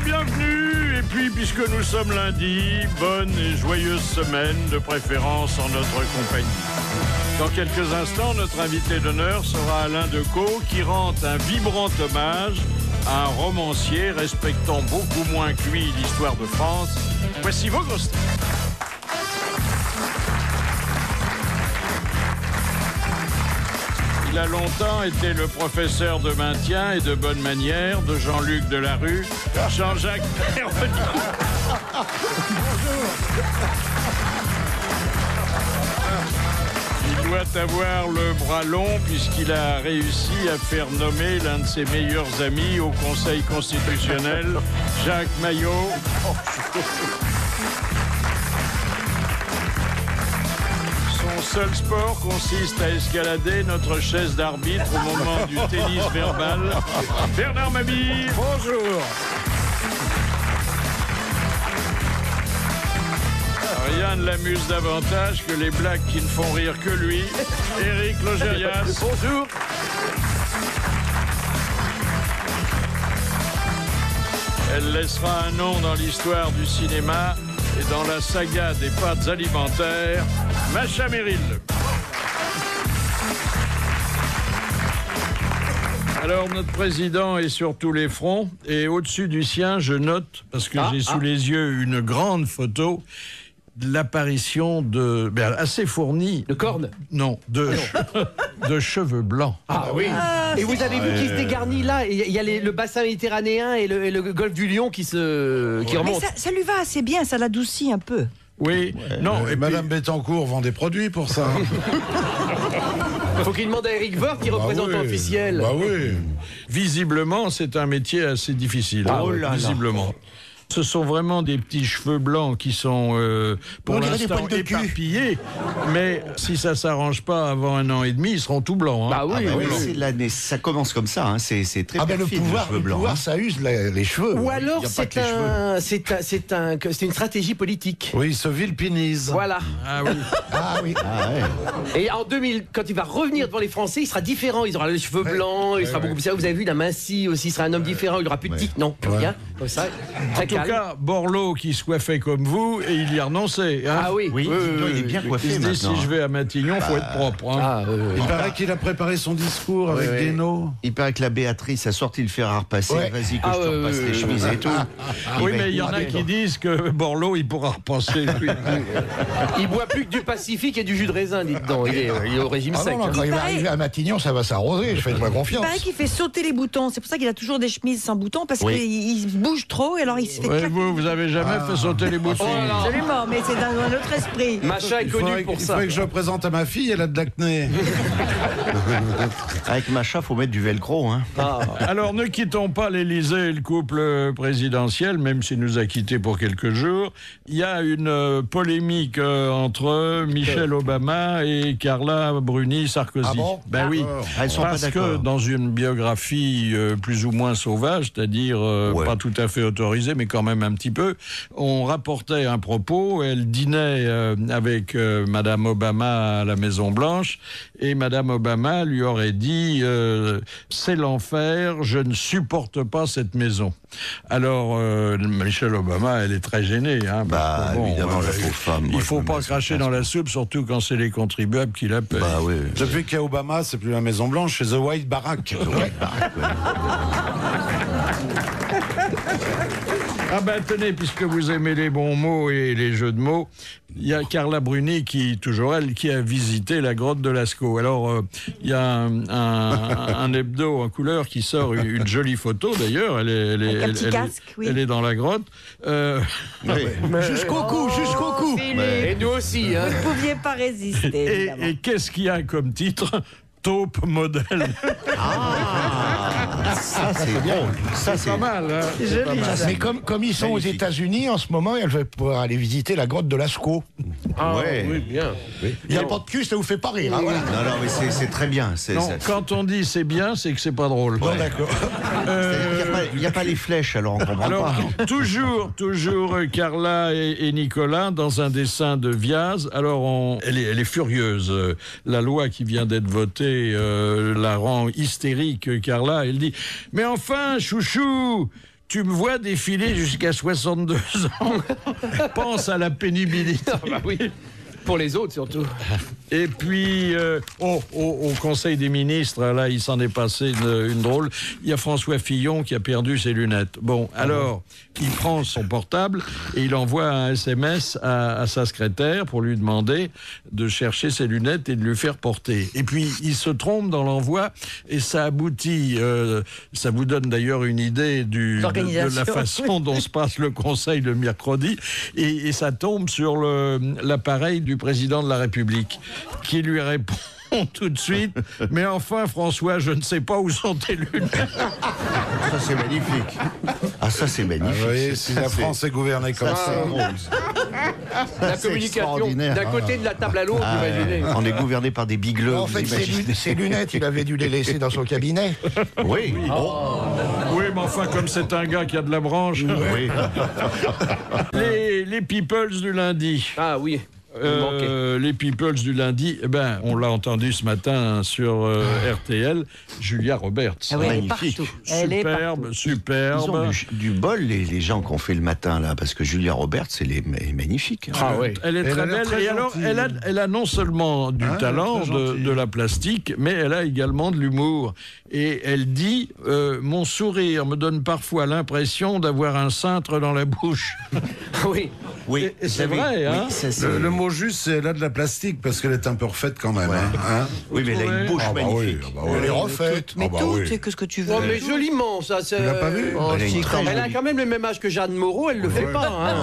bienvenue. Et puis, puisque nous sommes lundi, bonne et joyeuse semaine, de préférence en notre compagnie. Dans quelques instants, notre invité d'honneur sera Alain Decaux, qui rend un vibrant hommage à un romancier respectant beaucoup moins que lui l'histoire de France. Voici vos grosses têtes. Il a longtemps été le professeur de maintien et de bonne manière de Jean-Luc Delarue, Jean-Jacques Perroni. Il doit avoir le bras long puisqu'il a réussi à faire nommer l'un de ses meilleurs amis au Conseil constitutionnel, Jacques Maillot. Son seul sport consiste à escalader notre chaise d'arbitre au moment du tennis verbal. Bernard Mabille, bonjour. Rien ne l'amuse davantage que les blagues qui ne font rire que lui. Éric Logérias, bonjour. Elle laissera un nom dans l'histoire du cinéma et dans la saga des pâtes alimentaires, Macha Merrill. Alors, notre président est sur tous les fronts et au-dessus du sien, je note, parce que j'ai sous les yeux une grande photo, l'apparition de... assez fournie... De cornes? Non, de cheveux blancs. Ah oui. Et vous avez vu qui se dégarnit là? Il y a le bassin méditerranéen et le golfe du Lion qui remonte. Mais ça lui va assez bien, ça l'adoucit un peu. Oui, non, et Madame Bettencourt vend des produits pour ça. Faut qu'il demande à Eric Woerth qui représente officiel. Bah oui. Visiblement, c'est un métier assez difficile. Visiblement. Ce sont vraiment des petits cheveux blancs qui sont, pour l'instant, éparpillés. Mais si ça ne s'arrange pas avant 1 an et demi, ils seront tout blancs. Bah oui, c'est l'année. Ça commence comme ça. Hein. C'est très le pouvoir, ça use les cheveux. Ou alors c'est une stratégie politique. Oui, il se villepinise. Voilà. Ah oui. Ah oui. Ah ouais. Et en 2000, quand il va revenir devant les Français, il sera différent. Il aura les cheveux blancs, il sera beaucoup plus sérieux. Vous avez vu, il a minci aussi. Il sera un homme différent. Il n'aura plus de tics. Non, plus rien. Comme ça. Très En tout cas, Borloo qui se coiffait comme vous et il y a renoncé. Hein. Ah oui. Oui, il est bien coiffé Il se dit, maintenant. si je vais à Matignon, faut être propre. Hein. Il paraît qu'il a préparé son discours avec Guénaud. Il paraît que la Béatrice a sorti le fer à repasser. Ouais. Vas-y, que je te repasse les chemises et tout. Oui, mais il y en a qui disent que Borloo, il pourra repasser. Lui. Il boit plus que du Pacifique et du jus de raisin, dites donc. Il est au régime sec. Non, quand il va arriver à Matignon, ça va s'arroser. Je fais-moi confiance. Il paraît qu'il fait sauter les boutons. C'est pour ça qu'il a toujours des chemises sans boutons, parce qu'il bouge trop et alors il se fait claquer. Vous avez jamais fait sauter les boutons. Absolument, mais c'est dans un autre esprit. Macha est connu pour Il ça. faudrait que je le présente à ma fille, elle a de l'acné. Avec Macha, faut mettre du velcro. Hein. Alors, ne quittons pas l'Élysée et le couple présidentiel, même s'il nous a quittés pour quelques jours. Il y a une polémique entre Michelle Obama et Carla Bruni Sarkozy. Ah bon? Ben oui, Elles sont parce pas que d'accord. dans une biographie plus ou moins sauvage, c'est-à-dire pas tout à fait autorisée, mais quand même un petit peu, on rapportait un propos. Elle dînait avec Madame Obama à la Maison-Blanche et Madame Obama lui aurait dit c'est l'enfer, je ne supporte pas cette maison. Alors Michelle Obama, elle est très gênée. Hein, parce que, évidemment, la pauvre femme. Il ne faut pas cracher dans la soupe, surtout quand c'est les contribuables qui la payent. Bah oui. Depuis qu'il y a Obama, c'est plus la Maison Blanche, c'est The White Barrack. Ah ben tenez, puisque vous aimez les bons mots et les jeux de mots, il y a Carla Bruni qui, toujours elle, qui a visité la grotte de Lascaux. Alors, il y a un hebdo en couleur qui sort une jolie photo, d'ailleurs. Elle est dans la grotte. Jusqu'au cou, jusqu'au cou. Et nous aussi. Hein. Vous ne pouviez pas résister. Et qu'est-ce qu'il y a comme titre ? Taupe modèle. Ça, c'est bien. Ça, c'est pas mal. Hein, Joli, pas mal. ça. Mais comme ils sont aux États-Unis en ce moment, elle va pouvoir aller visiter la grotte de Lascaux. Ouais. Oui, bien. Il n'y a pas de cul, ça vous fait pas rire. Hein, voilà. Non, mais c'est très bien. Non, quand on dit c'est bien, c'est que c'est pas drôle. Bon, d'accord. Il n'y a pas les flèches, alors on comprend Alors, pas. toujours Carla et Nicolas dans un dessin de Viaz. Alors, elle est furieuse. La loi qui vient d'être votée la rend hystérique, Carla. Elle dit « Mais enfin, chouchou, tu me vois défiler jusqu'à 62 ans. Pense à la pénibilité. Ah, bah oui. Pour les autres, surtout. Et puis, au Conseil des ministres, là, il s'en est passé une drôle. Il y a François Fillon qui a perdu ses lunettes. Bon, alors, il prend son portable et il envoie un SMS à sa secrétaire pour lui demander de chercher ses lunettes et de lui faire porter. Et puis, il se trompe dans l'envoi et ça aboutit... ça vous donne d'ailleurs une idée de la façon dont se passe le Conseil le mercredi. Et ça tombe sur l'appareil du président de la République, qui lui répond tout de suite, mais enfin François, je ne sais pas où sont tes lunettes. Ça c'est magnifique. Ah ça c'est magnifique. Vous voyez, si la France est gouvernée comme ça. La communication d'un côté de la table à l'autre, imaginez. On est gouverné par des bigleux. En fait, ses lunettes, il avait dû les laisser dans son cabinet. Oui. Oh. Oui, mais enfin, comme c'est un gars qui a de la branche. Oui. Les peoples du lundi. Ah oui. Les peoples du lundi, on l'a entendu ce matin sur RTL, Julia Roberts. Ah oui, magnifique. Superbe. Ils ont du bol, les gens qu'on fait le matin, là, parce que Julia Roberts, elle est magnifique. Ah oui. Elle est très belle. Et alors, elle a non seulement du talent, de la plastique, mais elle a également de l'humour. Et elle dit mon sourire me donne parfois l'impression d'avoir un cintre dans la bouche. Oui. Oui, et c'est vrai, hein. Le mot juste, c'est elle a de la plastique parce qu'elle est un peu refaite quand même. Hein. Oui, mais elle a une bouche magnifique. Elle est refaite. Mais tout, c'est que ce que tu veux. Oh, mais joliment, ça. Tu l'as pas vu? Elle a quand même le même âge que Jeanne Moreau, elle le fait pas. Hein.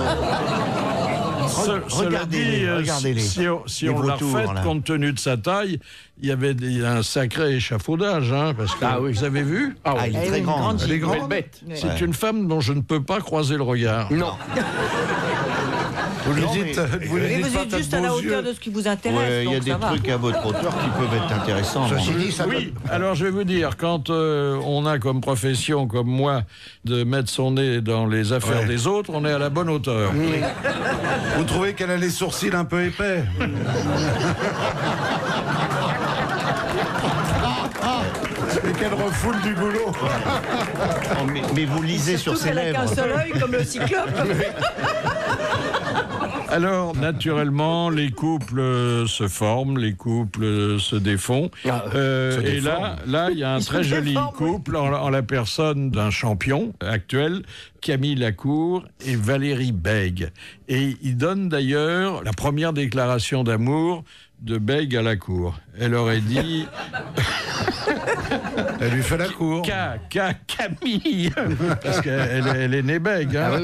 Regardez-les. Si on l'a refait, compte tenu de sa taille, il y avait un sacré échafaudage, hein, parce que vous avez vu. Elle est très grande. Elle est grande. Bête. C'est une femme dont je ne peux pas croiser le regard. Non. Vous lui dites, vous lui Mais dites vous pas êtes t'as juste de à la beaux hauteur yeux. de ce qui vous intéresse. Il y a donc des ça va. trucs à votre hauteur qui peuvent être intéressants. Ceci dit, ça Oui, alors je vais vous dire, quand on a comme profession, comme moi, de mettre son nez dans les affaires des autres, on est à la bonne hauteur. Vous trouvez qu'elle a les sourcils un peu épais? Et qu'elle refoule du boulot. Mais vous lisez sur ses Elle a lèvres. qu'un seul œil comme le cyclope. Alors, naturellement, les couples se forment, les couples se défont. Et là, il y a un très joli couple en la personne d'un champion actuel, Camille Lacour et Valérie Bègue. Et il donne d'ailleurs la première déclaration d'amour de Bègue à Lacour. Elle aurait dit... Elle lui fait la cour. Camille, parce qu'elle est née Bègue. Hein.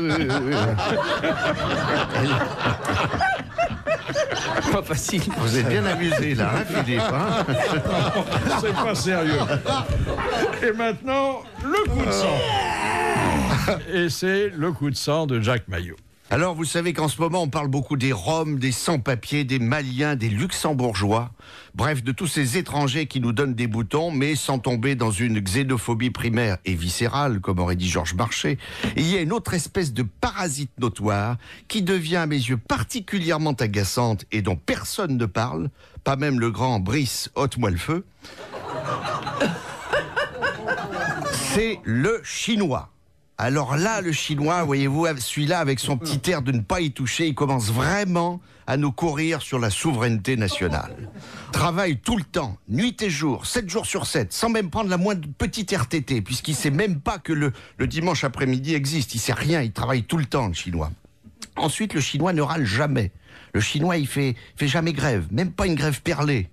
Pas facile. Vous êtes bien amusé là, hein, Philippe, hein? C'est pas sérieux. Et maintenant, le coup de sang. Et c'est le coup de sang de Jacques Maillot. Alors, vous savez qu'en ce moment, on parle beaucoup des Roms, des sans-papiers, des Maliens, des Luxembourgeois. Bref, de tous ces étrangers qui nous donnent des boutons, mais sans tomber dans une xénophobie primaire et viscérale, comme aurait dit Georges Marchais. Et il y a une autre espèce de parasite notoire qui devient, à mes yeux, particulièrement agaçante et dont personne ne parle, pas même le grand Brice Ôte-moi le feu. C'est le chinois. Alors là, le chinois, voyez-vous, celui-là, avec son petit air de ne pas y toucher, il commence vraiment à nous courir sur la souveraineté nationale. Travaille tout le temps, nuit et jour, 7 jours sur 7, sans même prendre la moindre petite RTT, puisqu'il sait même pas que le dimanche après-midi existe. Il sait rien, il travaille tout le temps, le chinois. Ensuite, le chinois ne râle jamais. Le chinois, il fait jamais grève, même pas une grève perlée.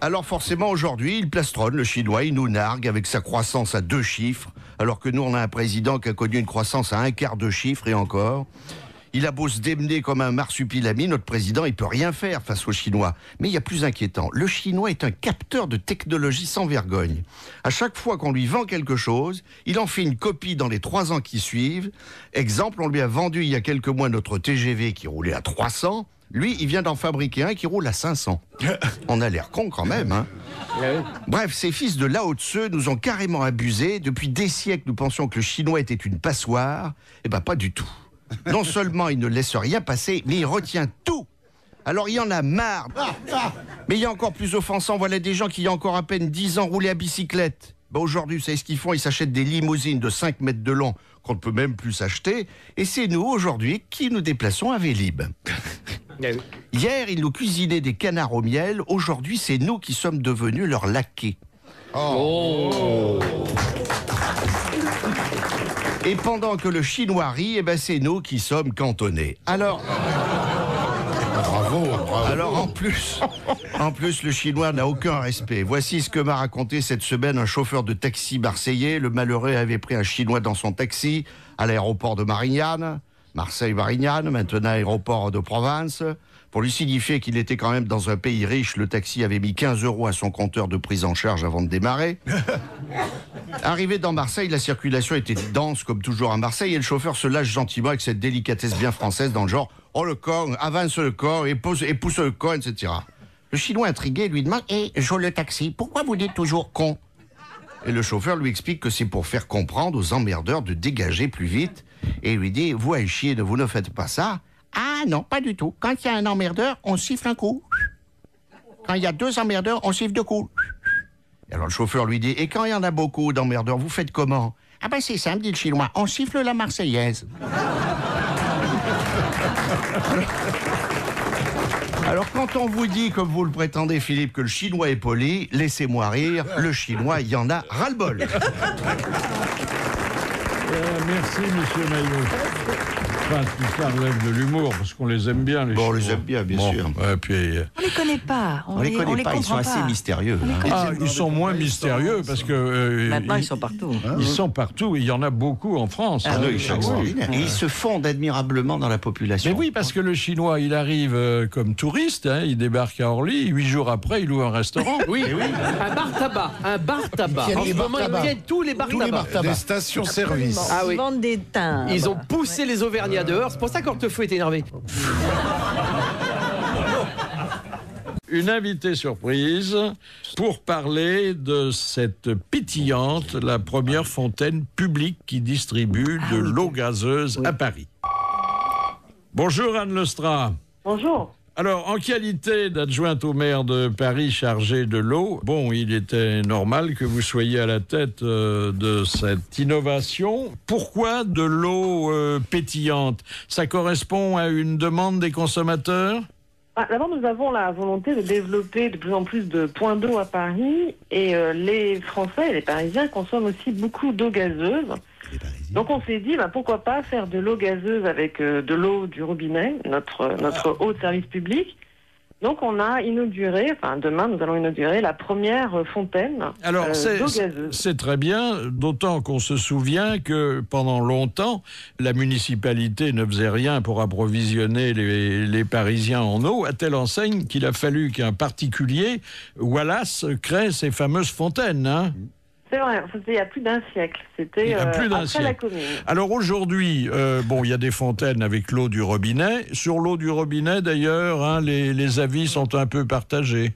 Alors forcément, aujourd'hui, il plastronne, le chinois, il nous nargue avec sa croissance à 2 chiffres, alors que nous, on a un président qui a connu une croissance à 1/4 de chiffre et encore. Il a beau se démener comme un marsupilami, notre président, il peut rien faire face aux Chinois. Mais il y a plus inquiétant. Le Chinois est un capteur de technologie sans vergogne. À chaque fois qu'on lui vend quelque chose, il en fait une copie dans les 3 ans qui suivent. Exemple, on lui a vendu il y a quelques mois notre TGV qui roulait à 300. Lui, il vient d'en fabriquer un qui roule à 500. On a l'air con quand même, hein. Bref, ces fils de Lao Tse nous ont carrément abusés. Depuis des siècles, nous pensions que le chinois était une passoire. Eh ben, pas du tout. Non seulement il ne laisse rien passer, mais il retient tout. Alors il y en a marre. Mais il y a encore plus offensant, voilà des gens qui il y a encore à peine 10 ans roulaient à bicyclette. Ben aujourd'hui, vous savez ce qu'ils font? Ils s'achètent des limousines de 5 mètres de long qu'on ne peut même plus s'acheter. Et c'est nous, aujourd'hui, qui nous déplaçons à Vélib. Hier, ils nous cuisinaient des canards au miel. Aujourd'hui, c'est nous qui sommes devenus leurs laquais. Oh. Et pendant que le Chinois rit, c'est nous qui sommes cantonnés. Alors... Bravo. Alors en plus, le Chinois n'a aucun respect. Voici ce que m'a raconté cette semaine un chauffeur de taxi marseillais. Le malheureux avait pris un Chinois dans son taxi à l'aéroport de Marignane, Marseille-Marignane, maintenant aéroport de Provence. Pour lui signifier qu'il était quand même dans un pays riche, le taxi avait mis 15 € à son compteur de prise en charge avant de démarrer. Arrivé dans Marseille, la circulation était dense comme toujours à Marseille et le chauffeur se lâche gentiment avec cette délicatesse bien française dans le genre « Oh le con, avance le corps et pousse le con, etc. » Le Chinois intrigué lui demande « Eh, Jo le taxi, pourquoi vous dites toujours con ?» Et le chauffeur lui explique que c'est pour faire comprendre aux emmerdeurs de dégager plus vite et lui dit « Vous à chier, vous ne faites pas ça ?» Ah non, pas du tout. Quand il y a un emmerdeur, on siffle un coup. Quand il y a 2 emmerdeurs, on siffle 2 coups. Et alors le chauffeur lui dit, et quand il y en a beaucoup d'emmerdeurs, vous faites comment? Ah ben c'est simple, dit le Chinois, on siffle la Marseillaise. Alors quand on vous dit, comme vous le prétendez Philippe, que le Chinois est poli, laissez-moi rire, le Chinois, il y en a ras-le-bol. Merci, monsieur Maillot. Enfin, tout ça relève de l'humour, parce qu'on les aime bien, les Bon, on Chinois. les aime bien, bien sûr. Puis, On les connaît pas. On les connaît pas, ils sont assez mystérieux. ils sont moins mystérieux, parce que... Maintenant, ils sont partout. Ils sont partout, et il y en a beaucoup en France. Ah oui, extraordinaire. Et ils se fondent admirablement dans la population. Mais oui, parce que le Chinois, il arrive comme touriste, il débarque à Orly, 8 jours après, il ouvre un restaurant. Oui, un bar-tabac. En ce moment, ils tiennent tous les bar-tabac. Des stations-service. Ah oui. Ils vendent des timbres. Ils ont poussé les Auvergnats dehors, c'est pour ça qu'Hortefeux est énervé. Une invitée surprise pour parler de cette pétillante, la première fontaine publique qui distribue de l'eau gazeuse à Paris. Bonjour Anne Lestra. Bonjour. Alors, en qualité d'adjointe au maire de Paris chargée de l'eau, bon, il était normal que vous soyez à la tête de cette innovation. Pourquoi de l'eau pétillante? Ça correspond à une demande des consommateurs? D'abord, nous avons la volonté de développer de plus en plus de points d'eau à Paris et les Français et les Parisiens consomment aussi beaucoup d'eau gazeuse. Donc on s'est dit, pourquoi pas faire de l'eau gazeuse avec de l'eau du robinet, notre eau de service public. Donc on a inauguré, demain nous allons inaugurer la première fontaine d'eau gazeuse. C'est très bien, d'autant qu'on se souvient que pendant longtemps, la municipalité ne faisait rien pour approvisionner les Parisiens en eau, à telle enseigne qu'il a fallu qu'un particulier, Wallace, crée ces fameuses fontaines. C'est vrai, c'était il y a plus d'un siècle. C'était après la Commune. Alors aujourd'hui, il y a des fontaines avec l'eau du robinet. Sur l'eau du robinet, d'ailleurs, les avis sont un peu partagés.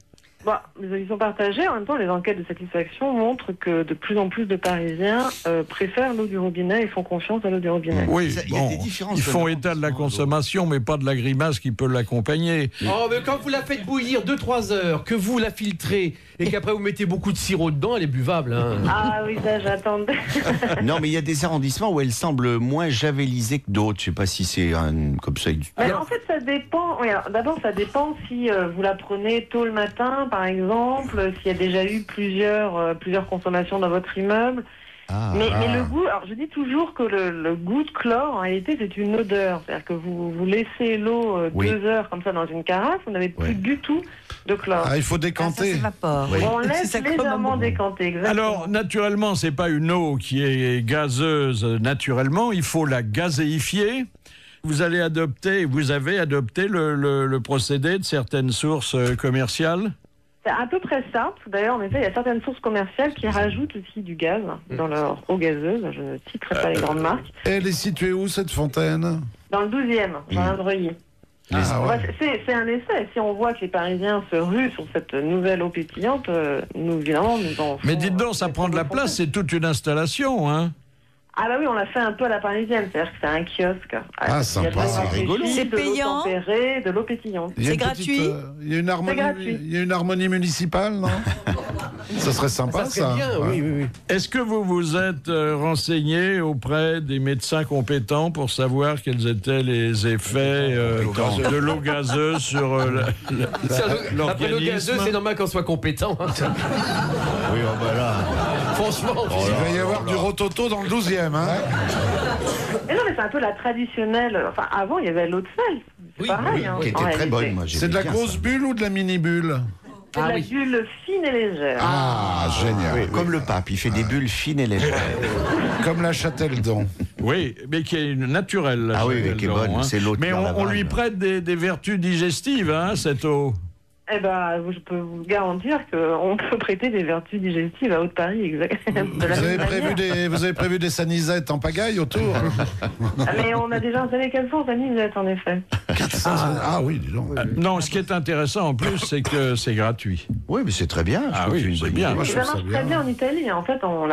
Les avis sont partagés. En même temps, les enquêtes de satisfaction montrent que de plus en plus de Parisiens préfèrent l'eau du robinet et font confiance à l'eau du robinet. Oui, ils font état de la consommation, mais pas de la grimace qui peut l'accompagner. Oh, mais quand vous la faites bouillir 2-3 heures, que vous la filtrez et qu'après vous mettez beaucoup de sirop dedans, elle est buvable. Ah oui, ça j'attendais. Non, mais il y a des arrondissements où elle semble moins javelisée que d'autres. Je ne sais pas si c'est comme ça. Mais en fait, ça dépend. Oui, d'abord, ça dépend si vous la prenez tôt le matin, par exemple, s'il y a déjà eu plusieurs consommations dans votre immeuble. Mais le goût, alors je dis toujours que le goût de chlore, en réalité, c'est une odeur. C'est-à-dire que vous laissez l'eau 2 heures comme ça dans une carafe, vous n'avez plus du tout de chlore. Il faut décanter. On laisse légèrement décanter, exactement. Alors, naturellement, c'est pas une eau qui est gazeuse naturellement, il faut la gazéifier. Vous avez adopté le procédé de certaines sources commerciales? C'est à peu près ça. D'ailleurs, en effet, il y a certaines sources commerciales qui rajoutent aussi du gaz dans leur eau gazeuse. Je ne citerai pas les grandes marques. Elle est située où, cette fontaine? Dans le 12e, dans l'Indreuilly. C'est un essai. Si on voit que les Parisiens se ruent sur cette nouvelle eau pétillante, nous, évidemment, nous en... Mais dites donc, ça prend de la place, c'est toute une installation, Ah bah oui, on l'a fait un peu à la parisienne, c'est-à-dire que c'est un kiosque. Sympa, c'est rigolo. C'est payant. De l'eau pétillante. C'est gratuit. Il y a une harmonie municipale, non? Ça serait sympa, Ça serait bien, oui, oui, oui. Est-ce que vous vous êtes renseigné auprès des médecins compétents pour savoir quels étaient les effets de l'eau gazeuse sur Après l'eau l'organisme? gazeuse, c'est normal qu'on soit compétent. Hein. Oui, bah là. Franchement. Il va y avoir du rototo dans le 12e. Hein. Mais non, mais c'est un peu la traditionnelle. Enfin, avant, il y avait l'eau de sel. C'est pareil. Hein, qui était en très réalité. bonne, moi. C'est de la grosse bulle ou de la mini-bulle? C'est de la bulle fine et légère. Ah, génial. Comme le pape, il fait des bulles fines et légères. Comme la Châteldon. Oui, mais qui est naturelle. La Ah oui, Châteldon, qui est bonne, hein. c'est l'eau de Mais Pierre on Laval. lui prête des vertus digestives, hein, cette eau. Eh ben, je peux vous garantir qu'on peut prêter des vertus digestives à Haute-Paris, exactement. Vous avez prévu des sanisettes en pagaille autour? Mais on a déjà installé 400 sanisettes, en effet. Ah oui, dis donc. Non, ce qui est intéressant en plus, c'est que c'est gratuit. Oui, mais c'est très bien. Je Ah trouve oui, que une c'est bonne bien. idée. Moi, je Ça trouve ça marche très bien. bien en Italie. En fait, on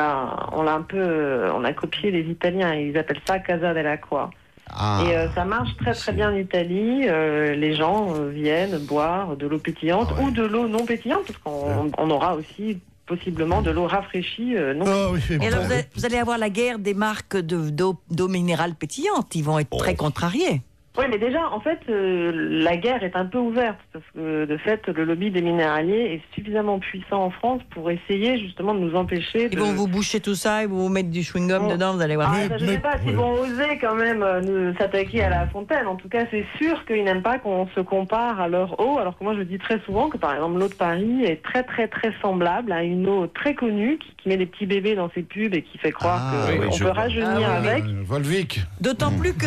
a copié les Italiens. Ils appellent ça Casa dell'Acqua. Ah. Et ça marche très très bien en Italie. Les gens viennent boire de l'eau pétillante ou de l'eau non pétillante, parce qu'on aura aussi possiblement de l'eau rafraîchie non pétillante. Et alors, vous allez avoir la guerre des marques d'eau minérale pétillante. Ils vont être très contrariés. Oui, mais déjà, en fait, la guerre est un peu ouverte, parce que de fait, le lobby des minéraliers est suffisamment puissant en France pour essayer justement de nous empêcher de... Ils vont vous boucher tout ça, ils vont vous mettre du chewing-gum dedans, vous allez voir. Je ne sais pas s'ils vont oser quand même nous s'attaquer à la fontaine. En tout cas, c'est sûr qu'ils n'aiment pas qu'on se compare à leur eau, alors que moi je dis très souvent que par exemple l'eau de Paris est très très très semblable à une eau très connue qui met des petits bébés dans ses pubs et qui fait croire qu'on peut rajeunir avec. Volvic. D'autant plus que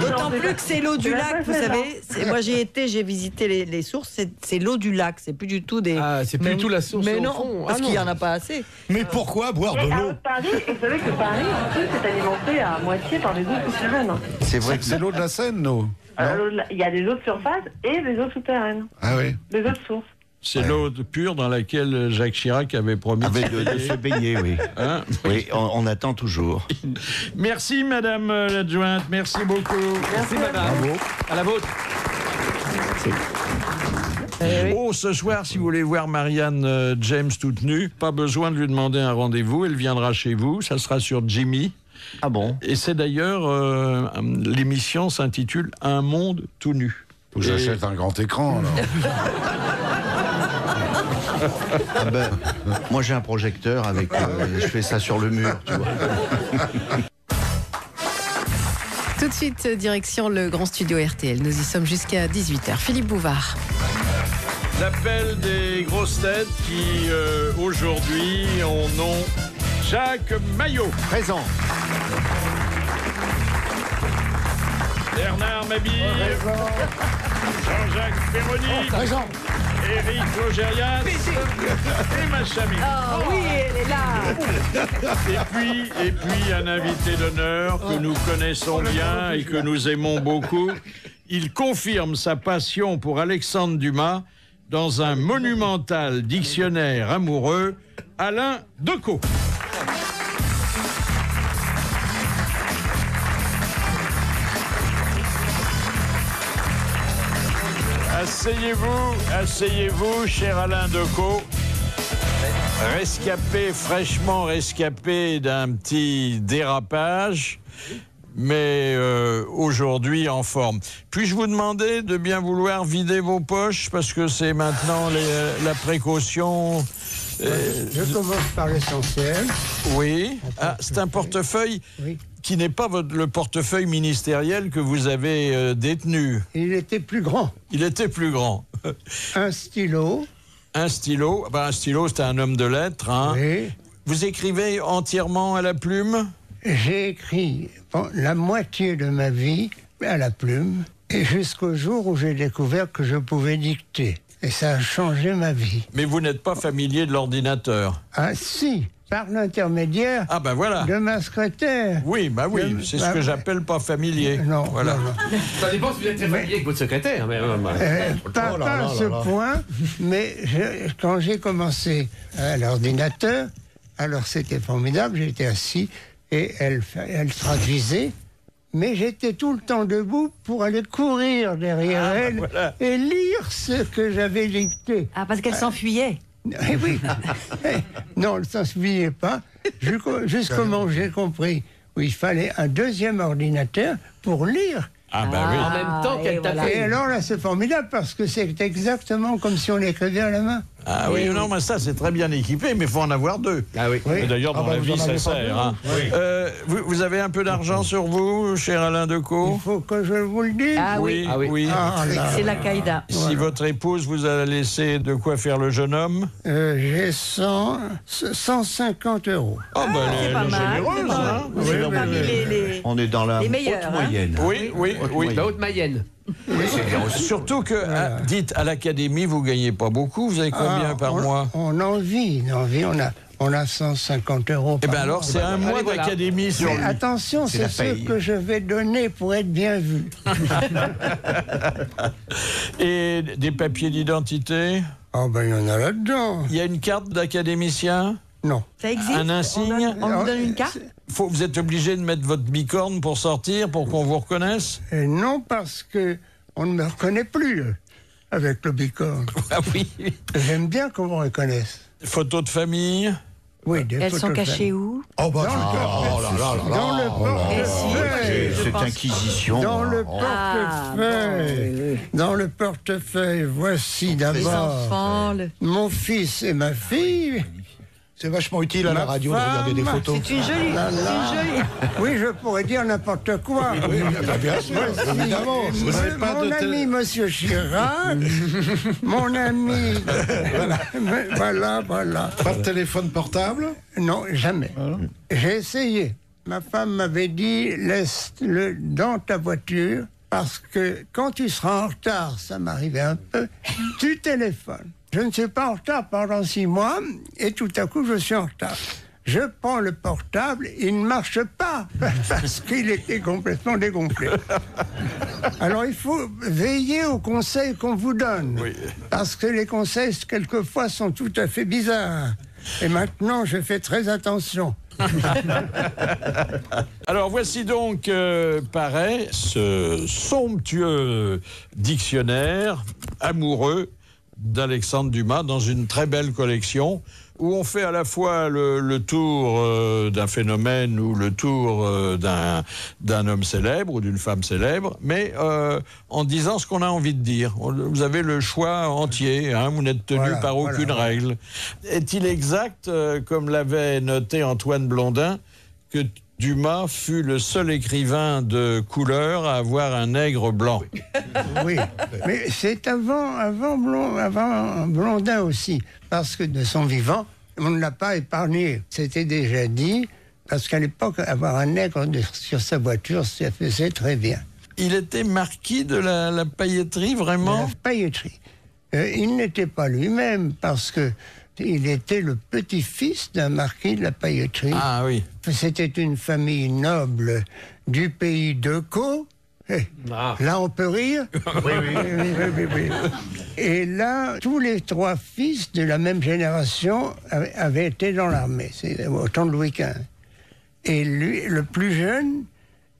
d'autant plus que c'est l'eau du lac, vous savez. Moi j'ai visité les sources, c'est l'eau du lac, c'est plus du tout des. Ah, c'est plus du tout la source. Mais au non, fond. parce qu'il n'y en a pas assez. Mais pourquoi boire de Et à l'eau? Haute-Paris, et vous savez que Paris en plus est alimenté à moitié par des eaux souterraines. C'est vrai que C'est l'eau de la Seine, nous. Il y a des eaux de surface et des eaux souterraines, Ah oui. des eaux de source. C'est l'eau pure dans laquelle Jacques Chirac avait promis de se baigner, oui. Hein? Oui, on attend toujours. Merci, madame l'adjointe. Merci beaucoup. Merci, madame. Bravo. À la vôtre. Oh, ce soir, si vous voulez voir Marianne James toute nue, pas besoin de lui demander un rendez-vous. Elle viendra chez vous. Ça sera sur Jimmy. Ah bon? Et c'est d'ailleurs, l'émission s'intitule Un monde tout nu. Faut que j'achète un grand écran, alors. Ah ben, moi j'ai un projecteur avec, je fais ça sur le mur, tu vois. Tout de suite, direction le grand studio RTL. Nous y sommes jusqu'à 18h. Philippe Bouvard. L'appel des grosses têtes qui, aujourd'hui, ont nom Jacques Maillot. Présent. Bernard Mabille. Jean-Jacques Perroni. Présent. Éric Logérias. Et ma chamie. Oh oui, elle est là. Et puis un invité d'honneur que nous connaissons bien et que nous aimons beaucoup. Il confirme sa passion pour Alexandre Dumas dans un monumental dictionnaire amoureux, Alain Decaux. Asseyez-vous, cher Alain Decaux. Fraîchement rescapé d'un petit dérapage, mais aujourd'hui en forme. Puis-je vous demander de bien vouloir vider vos poches, parce que c'est maintenant la précaution. Je commence par l'essentiel. Oui. Ah, c'est un portefeuille qui n'est pas le portefeuille ministériel que vous avez détenu. Il était plus grand. Il était plus grand. Un stylo. Un stylo. Ben, un stylo, c'est un homme de lettres. Hein. Oui. Vous écrivez entièrement à la plume? J'ai écrit la moitié de ma vie à la plume, et jusqu'au jour où j'ai découvert que je pouvais dicter. Et ça a changé ma vie. Mais vous n'êtes pas familier de l'ordinateur? Ah si, par l'intermédiaire voilà. de ma secrétaire. Oui, c'est ce que j'appelle pas familier. Non, voilà. non. Ça dépend si vous êtes très familier avec votre secrétaire. Pas à ce point, mais quand j'ai commencé à l'ordinateur, alors c'était formidable, j'étais assis et elle traduisait, mais j'étais tout le temps debout pour aller courir derrière elle et lire ce que j'avais dicté. Ah, parce qu'elle s'enfuyait. Eh oui. Non, ne s'en souvenez pas. Jusqu'au moment où j'ai compris où il fallait un deuxième ordinateur pour lire. Ah ben oui. En même temps qu'elle tapait. Et alors là, c'est formidable parce que c'est exactement comme si on l'écrivait à la main. Ah oui, non, mais ça, c'est très bien équipé, mais il faut en avoir deux. Ah oui. Et d'ailleurs, dans la vie, ça sert. Hein. Oui. Vous avez un peu d'argent sur vous, cher Alain Decaux? Il faut que je vous le dise. Ah oui. Ah oui. C'est la caïda. Si votre épouse vous a laissé de quoi faire le jeune homme? J'ai 150 euros. Oh, ben, C'est pas mal. généreuse, hein. C'est parmi les On est dans la les meilleurs, haute hein. moyenne. Oui. La Haute-Mayenne. Surtout que, dites, à l'académie, vous gagnez pas beaucoup. Vous avez combien par mois? On en vit, on a 150 euros Eh par bien alors, mois. c'est un mois voilà. d'académie sur Mais lui. attention, c'est ce que je vais donner pour être bien vu. Et des papiers d'identité? Oh ben il y en a là-dedans. Il y a une carte d'académicien? Non. Ça existe. Un insigne? On vous donne une carte. Vous êtes obligé de mettre votre bicorne pour sortir, pour qu'on vous reconnaisse? Non, parce que on ne me reconnaît plus avec le bicorne. Ah oui. J'aime bien qu'on me reconnaisse. Photo de famille? Oui, des Elles photos sont de cachées famille. où? Oh bah, Dans le portefeuille. C'est inquisition. Dans le Ah, portefeuille. Dans le portefeuille, voici Les d'abord enfants. mon fils et ma fille. c'est vachement utile à la radio de regarder des photos. C'est une jolie. Là, là. Oui, je pourrais dire n'importe quoi. Oui, bien sûr, évidemment. Vous n'avez pas Mon de ami Monsieur Chirac, mon ami. Voilà. Pas de téléphone portable? Non, jamais. J'ai essayé. Ma femme m'avait dit laisse-le dans ta voiture parce que quand tu seras en retard, ça m'arrivait un peu, tu téléphones. Je ne suis pas en retard pendant 6 mois et tout à coup je suis en retard. Je prends le portable, il ne marche pas parce qu'il était complètement dégonflé. Alors il faut veiller aux conseils qu'on vous donne parce que les conseils quelquefois sont tout à fait bizarres. Et maintenant je fais très attention. Alors voici donc, paraît, ce somptueux dictionnaire amoureux d'Alexandre Dumas dans une très belle collection où on fait à la fois le tour d'un phénomène ou le tour d'un homme célèbre ou d'une femme célèbre, mais en disant ce qu'on a envie de dire. Vous avez le choix entier, hein, vous n'êtes tenu par aucune règle. Est-il exact, comme l'avait noté Antoine Blondin, que Dumas fut le seul écrivain de couleur à avoir un nègre blanc? Oui, mais c'est avant Blondin aussi, parce que de son vivant, on ne l'a pas épargné. C'était déjà dit, parce qu'à l'époque, avoir un nègre sur sa voiture, ça faisait très bien. Il était marquis de la pailletterie, vraiment? De la pailletterie. Il n'était pas lui-même, parce que il était le petit-fils d'un marquis de la pailletterie. Ah oui. C'était une famille noble du pays de Caux. Là, on peut rire. Oui. Et là, tous les 3 fils de la même génération avaient été dans l'armée. C'est au temps de Louis XV. Et lui, le plus jeune,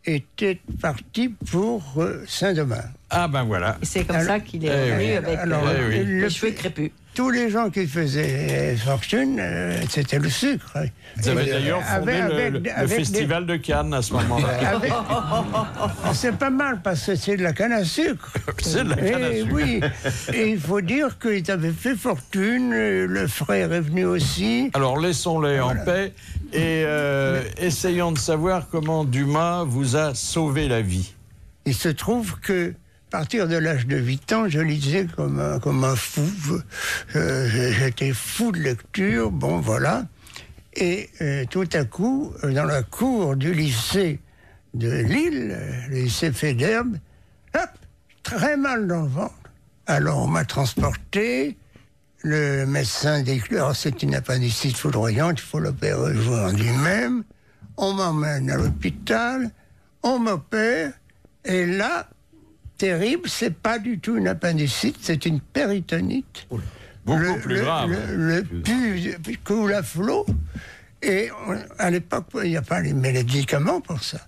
était parti pour Saint-Domingue. Ah ben voilà. Et c'est comme ça qu'il est revenu avec les cheveux crépus. Tous les gens qui faisaient fortune, c'était le sucre. Vous avez d'ailleurs fondé le festival de Cannes à ce moment-là. C'est pas mal parce que c'est de la canne à sucre. C'est de la canne à sucre. Oui, et il faut dire qu'ils avaient fait fortune, le frère est venu aussi. Alors laissons-les en paix et essayons de savoir comment Dumas vous a sauvé la vie. Il se trouve que à partir de l'âge de 8 ans, je lisais comme un fou. J'étais fou de lecture, bon voilà. Et tout à coup, dans la cour du lycée de Lille, le lycée Fédherbe, hop, très mal dans le ventre. Alors on m'a transporté, le médecin dit que c'est une appendicite foudroyante, il faut l'opérer aujourd'hui même. On m'emmène à l'hôpital, on m'opère, et là, terrible, c'est pas du tout une appendicite, c'est une péritonite. Beaucoup plus grave. Le pus coule à flot. Et à l'époque, il n'y a pas les médicaments pour ça.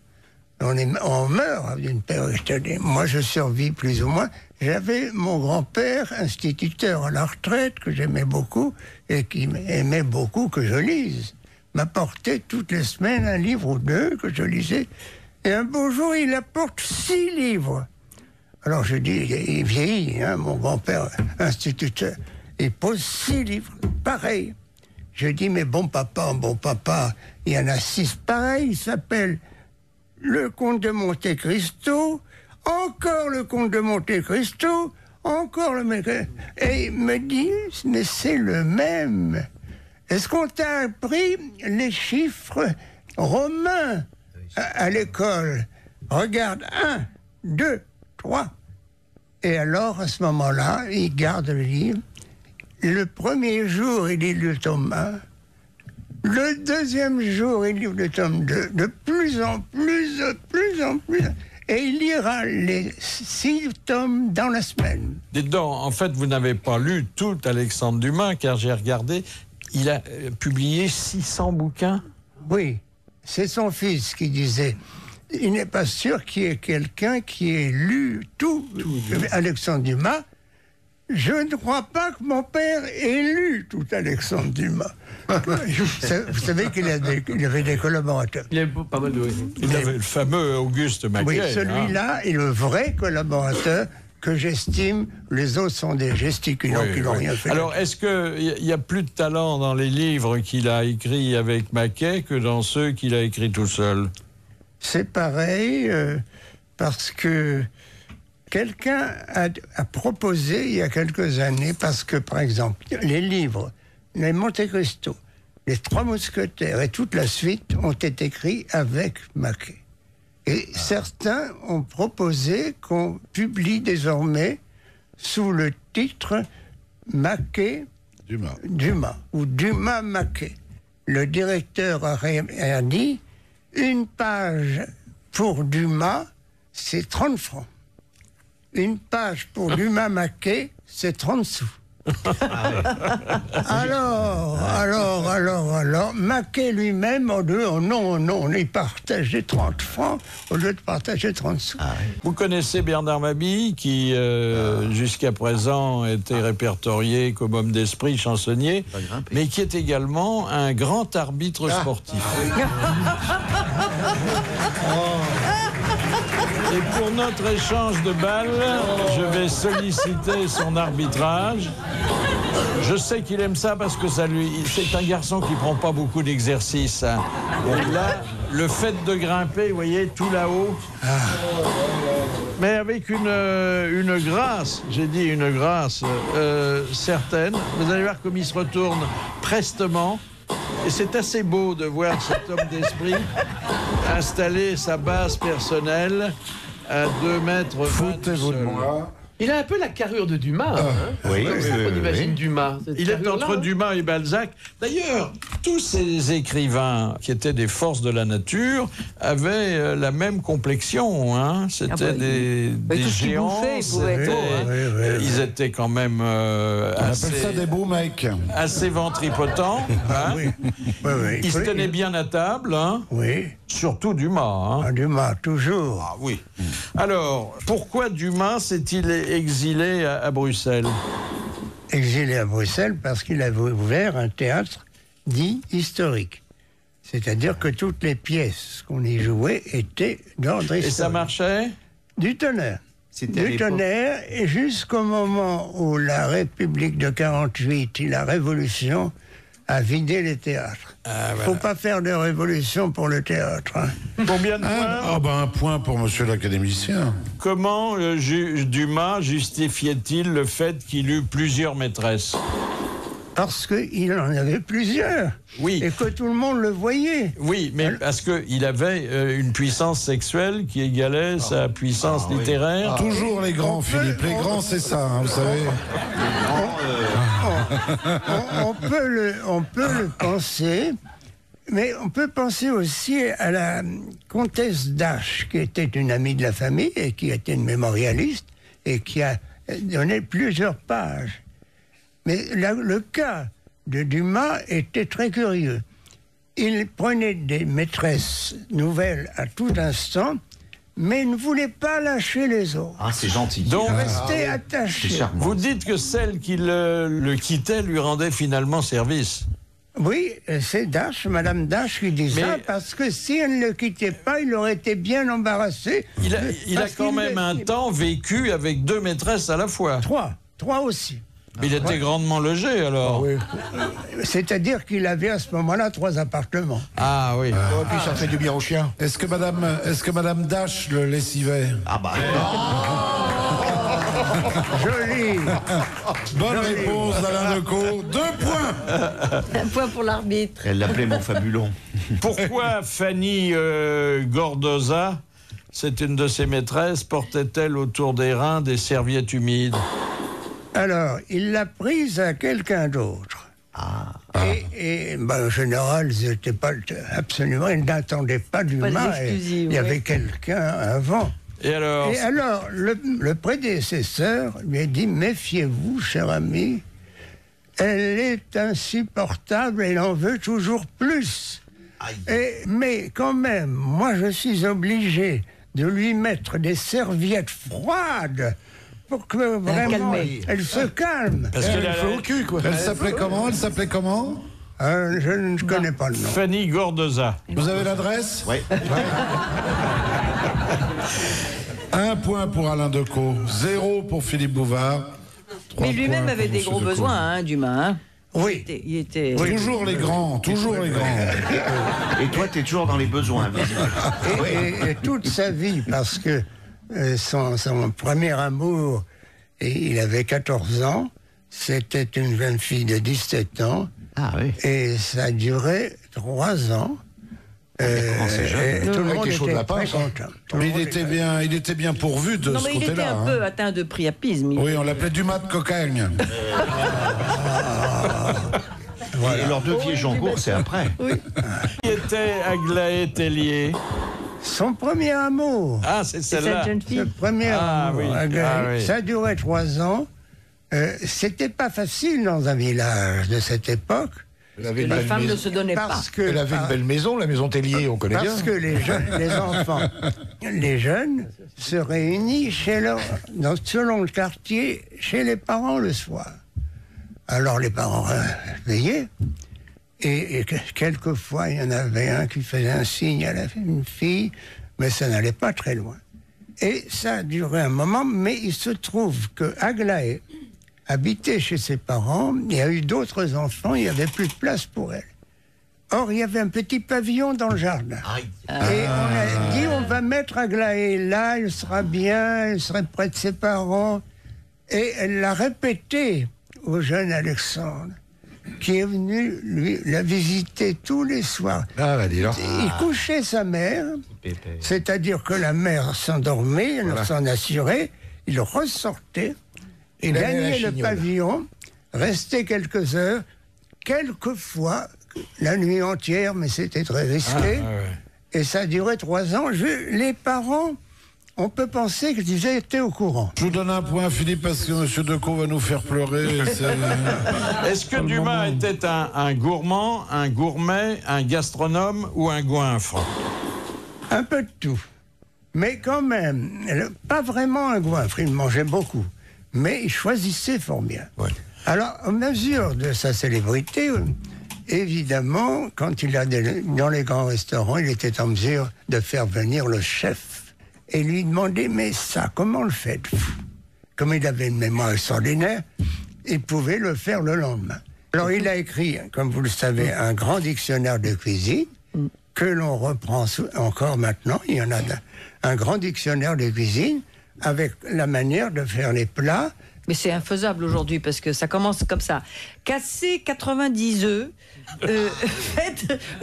On meurt d'une période. Moi, je survis plus ou moins. J'avais mon grand-père, instituteur à la retraite, que j'aimais beaucoup, et qui aimait beaucoup que je lise. M'apportait toutes les semaines un livre ou deux que je lisais. Et un beau jour, il apporte 6 livres. Alors je dis, il vieillit, hein, mon grand-père, instituteur. Il pose 6 livres, pareil. Je dis, mais bon papa, il y en a 6 pareils. Il s'appelle Le Comte de Monte Cristo, encore Le Comte de Monte Cristo, encore le mec. Et il me dit, mais c'est le même. Est-ce qu'on t'a appris les chiffres romains à l'école? Regarde, 1, 2, 3. Et alors, à ce moment-là, il garde le livre. Le premier jour, il lit le tome 1. Le deuxième jour, il lit le tome 2. De plus en plus. Et il lira les 6 tomes dans la semaine. Dites donc, en fait, vous n'avez pas lu tout Alexandre Dumas, car j'ai regardé, il a publié 600 bouquins. Oui, c'est son fils qui disait... Il n'est pas sûr qu'il y ait quelqu'un qui ait lu tout Alexandre Dumas. Je ne crois pas que mon père ait lu tout Alexandre Dumas. Vous savez qu'il avait des collaborateurs. Il avait pas mal de... Il avait le fameux Auguste Maquet. Oui, celui-là est le vrai collaborateur que j'estime. Les autres sont des gesticulants qui n'ont rien fait. Alors, est-ce qu'il y a plus de talent dans les livres qu'il a écrits avec Maquet que dans ceux qu'il a écrits tout seul? C'est pareil, parce que quelqu'un a proposé il y a quelques années, parce que, par exemple, les livres, les Monte Cristo, les 3 Mousquetaires et toute la suite ont été écrits avec Maquet. Et certains ont proposé qu'on publie désormais sous le titre Maquet Dumas ou Dumas Maquet. Le directeur a dit: une page pour Dumas, c'est 30 francs. Une page pour Dumas Maquet, c'est 30 sous. Alors, Maquet lui-même, non, il partageait 30 francs au lieu de partager 30 sous. Vous connaissez Bernard Mabille, qui jusqu'à présent était répertorié comme homme d'esprit, chansonnier, mais qui est également un grand arbitre sportif. Et pour notre échange de balles, je vais solliciter son arbitrage. Je sais qu'il aime ça parce que c'est un garçon qui prend pas beaucoup d'exercice. Hein. Et là, le fait de grimper, vous voyez, tout là-haut, mais avec une grâce, j'ai dit une grâce certaine. Vous allez voir comme il se retourne prestement. Et c'est assez beau de voir cet homme d'esprit installer sa base personnelle à 2 mètres. Foutez-vous de moi. Il a un peu la carrure de Dumas. Oui, on imagine Dumas. Il est entre Dumas et Balzac. D'ailleurs, tous ces écrivains qui étaient des forces de la nature avaient la même complexion. Hein. C'était des géants. Ils étaient quand même on appelle ça des beaux mecs. Assez ventripotents. Hein. Ils se tenaient bien à table. Hein. Oui. Surtout Dumas. Hein. Dumas, toujours. Ah oui. Alors, pourquoi Dumas s'est-il exilé à Bruxelles? Exilé à Bruxelles parce qu'il avait ouvert un théâtre dit historique. C'est-à-dire que toutes les pièces qu'on y jouait étaient d'ordre historique. Et ça marchait? Du tonnerre. Du tonnerre, et jusqu'au moment où la République de 48 et la Révolution a vidé les théâtres. Il ne faut pas faire de révolution pour le théâtre. Hein. Combien de points? Un point pour monsieur l'académicien. Comment Dumas justifiait-il le fait qu'il eut plusieurs maîtresses? Parce qu'il en avait plusieurs. Oui. Et que tout le monde le voyait. Oui, mais parce qu'il avait une puissance sexuelle qui égalait sa puissance littéraire. Toujours les grands, Philippe. Les grands, c'est ça, hein, vous savez. On peut le penser, mais on peut penser aussi à la comtesse d'Ache, qui était une amie de la famille et qui était une mémorialiste et qui a donné plusieurs pages. Mais le cas de Dumas était très curieux. il prenait des maîtresses nouvelles à tout instant, mais il ne voulait pas lâcher les autres. Ah, c'est gentil. Donc, Restait attaché. C'est charmant. vous dites que celle qui le quittait lui rendait finalement service. Oui, c'est Dash, Madame Dash qui dit ça, parce que si elle ne le quittait pas, il aurait été bien embarrassé. Il a quand même un temps vécu avec 2 maîtresses à la fois. 3 aussi. Il était grandement logé alors. Oui. C'est-à-dire qu'il avait à ce moment-là 3 appartements. Ah oui. Et puis ça fait du bien aux chiens. Est-ce que Madame Dash le lessivait? Ah bah. Joli. Bonne réponse d'Alain Decaux. 2 points. Un point pour l'arbitre. Elle l'appelait mon fabulon. Pourquoi Fanny Gordoza, c'est une de ses maîtresses, portait-elle autour des reins des serviettes humides? Alors, il l'a prise à quelqu'un d'autre. Et en général, ils n'étaient pas absolument, ils n'attendaient pas du mal. Il y avait quelqu'un avant. Et alors, le prédécesseur lui a dit, méfiez-vous, cher ami, elle est insupportable, elle en veut toujours plus. Mais quand même, moi je suis obligé de lui mettre des serviettes froides pour que vraiment elle se calme. parce qu'elle fait au cul, quoi. Elle s'appelait comment? Je ne connais pas le nom. Fanny Gordoza. Vous avez l'adresse? Oui. 1 point pour Alain Decaux, 0 pour Philippe Bouvard. 3 Mais lui-même points avait pour des Monsieur gros Decaux. besoins, hein, d'humain. Hein. Oui. Il était... Toujours les grands, toujours les grands. Et toi, t'es toujours dans les besoins, visiblement. Et toute sa vie, parce que son premier amour, et il avait 14 ans, c'était une jeune fille de 17 ans, Ah oui. et ça a duré 3 ans. commencé jeune. Et tout le Ouais, monde était chaud de était la très pince, hein. content. Tout le Mais monde il était bien pourvu de Non, ce mais il était côté-là. un peu atteint de priapisme. Oui, on l'appelait Dumas de cocagne. Et leurs 2 pieds Joncourt, c'est après. Qui était Aglaé Tellier? Son premier amour. Ah, c'est C'est celle-là. cette jeune fille. Le premier Ah, amour. oui. Aglaé. Ah, oui. Ça a duré 3 ans. C'était pas facile dans un village de cette époque. Elle avait Que une les belle femmes ne maison. se donnaient pas. Parce que, Elle avait une belle maison, la maison Tellier, on connaît bien. parce que les enfants, les jeunes, se réunissent selon le quartier, chez les parents le soir. Alors les parents veillaient, et quelquefois il y en avait un qui faisait un signe à une fille, mais ça n'allait pas très loin. Et ça a duré un moment, mais il se trouve que Aglaé habitait chez ses parents, il y a eu d'autres enfants, il n'y avait plus de place pour elle. Or, il y avait un petit pavillon dans le jardin. Et on a dit, on va mettre Aglaé là, il sera bien, il serait près de ses parents. Et elle l'a répété au jeune Alexandre, qui est venu la visiter tous les soirs. Ah, bah dis donc. Il couchait sa mère, c'est-à-dire que la mère s'endormait, elle s'en assurait, il ressortait, Il allait à la gagnait le chignole. pavillon, restait quelques heures, quelquefois la nuit entière, mais c'était très risqué. Et ça a duré 3 ans. Les parents, on peut penser qu'ils étaient au courant. Je vous donne un point, Philippe, parce que M. Decaux va nous faire pleurer. Est-ce que Dumas était un gourmand, un gourmet, un gastronome ou un goinfre? Un peu de tout. Mais quand même, pas vraiment un goinfre, il mangeait beaucoup. Mais il choisissait fort bien. Ouais. Alors, à mesure de sa célébrité, évidemment, quand il allait dans les grands restaurants, il était en mesure de faire venir le chef et lui demander, mais ça, comment le faites-vous? Comme il avait une mémoire extraordinaire, il pouvait le faire le lendemain. Alors, il a écrit, comme vous le savez, un grand dictionnaire de cuisine que l'on reprend encore maintenant. Il y en a un grand dictionnaire de cuisine avec la manière de faire les plats. Mais c'est infaisable aujourd'hui parce que ça commence comme ça. Cassez 90 œufs,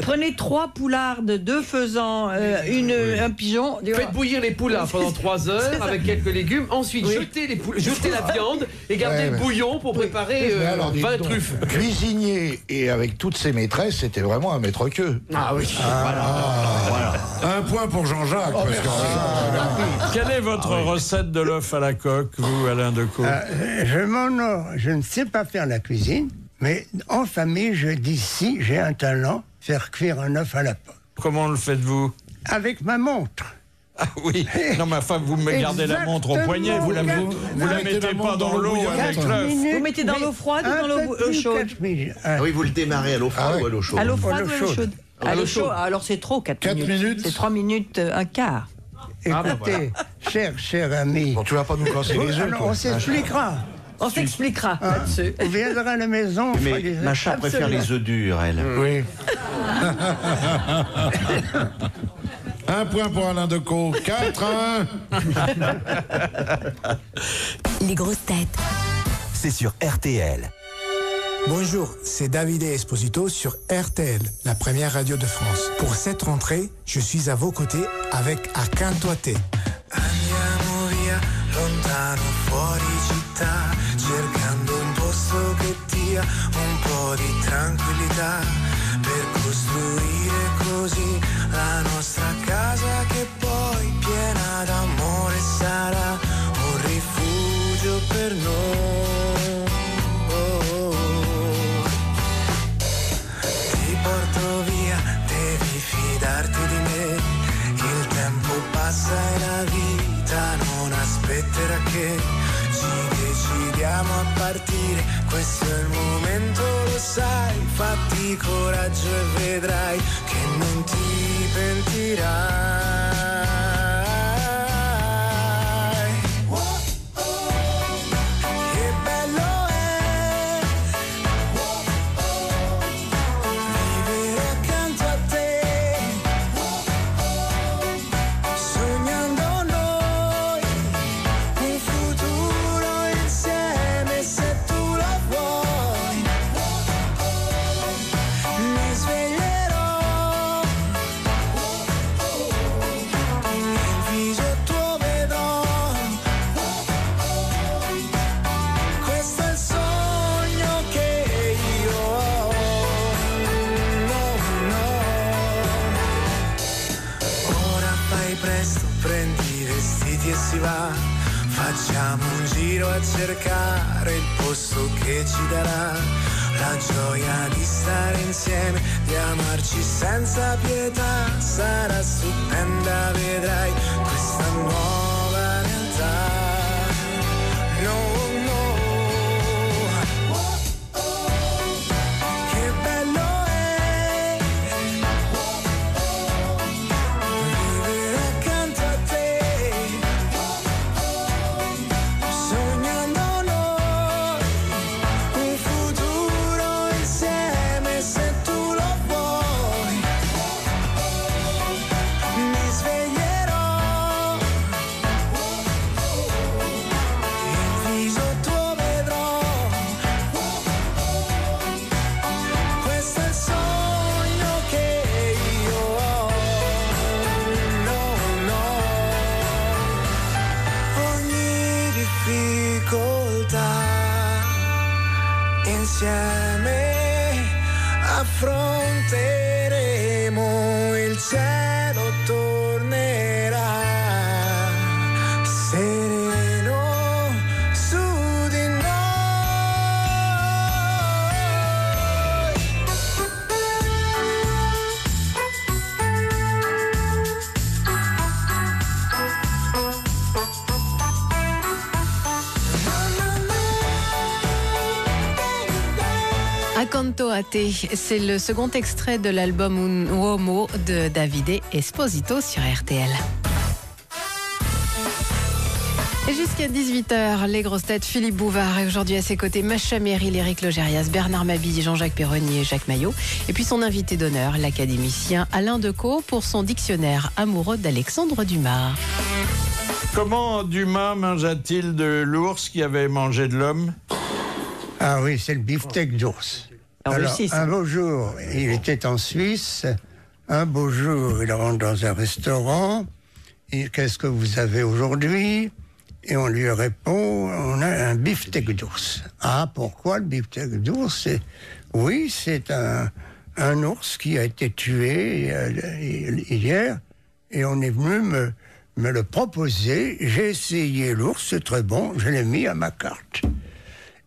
prenez 3 poulardes, 2 faisans, un pigeon. Faites bouillir les poulards pendant 3 heures avec quelques légumes. Ensuite, jetez la viande et gardez le bouillon pour préparer Mais alors, dites 20 donc, truffes. Cuisinier et avec toutes ses maîtresses, c'était vraiment un maître-queue. Ah oui. Un point pour Jean-Jacques. parce que- Quelle est votre recette de l'œuf à la coque, vous, Alain Decaux? Je ne sais pas faire la cuisine, mais en famille, je dis si j'ai un talent, faire cuire un œuf à la pomme. Comment le faites-vous? Avec ma montre. Ah oui, non ma femme, vous me gardez la montre au poignet, vous la mettez pas dans l'eau avec l'œuf. Vous mettez dans l'eau froide ou dans l'eau chaude? Ah oui, vous le démarrez à l'eau froide ou à l'eau chaude? À l'eau froide ou à l'eau chaude? À l'eau chaude. Alors c'est trop, 4 minutes. C'est 3 minutes, un quart. Écoutez, cher ami. Bon, tu vas pas nous casser les œufs. On s'expliquera. On s'expliquera là-dessus. On viendra à la maison. Mais Macha préfère les œufs durs, elle. Oui. 1 point pour Alain Decaux. 4-1. Les grosses têtes. C'est sur RTL. Bonjour, c'est Davide Esposito sur RTL, la première radio de France. Pour cette rentrée, je suis à vos côtés avec Accanto a te. Andiamo via, lontano fuori città, cercando un posto che dia un po' di tranquillità, per costruire così la nostra casa che poi piena d'amore sarà un rifugio per noi. Ti porto via, devi fidarti di me, il tempo passa e la vita non aspetterà che ci decidiamo a partire, questo è il momento, lo sai, fatti coraggio e vedrai che non ti pentirai. Che bello è vivere accanto a te, sognando noi un futuro insieme, se tu lo vuoi. Mi sveglierò, il viso tuo vedrò, questo è il sogno che io ho. Ora fai presto, prendi i vestiti e si va, facciamo un giro a cercare il posto che ci darà la gioia di stare insieme, di amarci senza pietà. Sarà stupenda, vedrai questa nuova realtà. Che bello è vivere accanto a te, sognando noi un futuro insieme, se tu lo vuoi. Mi sveglierò, il viso tuo vedrò, questo è il sogno che io ho. Ogni difficoltà insieme affronteremo, il cielo tornerà sereno su di noi. Accanto a te, c'est le second extrait de l'album Un Uomo de Davide Esposito sur RTL. Et jusqu'à 18h, les grosses têtes, Philippe Bouvard, et aujourd'hui à ses côtés, Macha Merrill, Éric Logérias, Bernard Mabille, Jean-Jacques Perroni et Jacques Maillot. Et puis son invité d'honneur, l'académicien Alain Decaux, pour son dictionnaire amoureux d'Alexandre Dumas. Comment Dumas mangea-t-il de l'ours qui avait mangé de l'homme? Ah oui, c'est le beefsteak d'ours. Alors, un beau jour, il était en Suisse. Un beau jour, il rentre dans un restaurant. Et qu'est-ce que vous avez aujourd'hui? Et on lui répond, on a un beefsteak d'ours. Ah, pourquoi le beefsteak d'ours? Oui, c'est un ours qui a été tué hier. Et on est venu me le proposer. J'ai essayé l'ours, c'est très bon. Je l'ai mis à ma carte.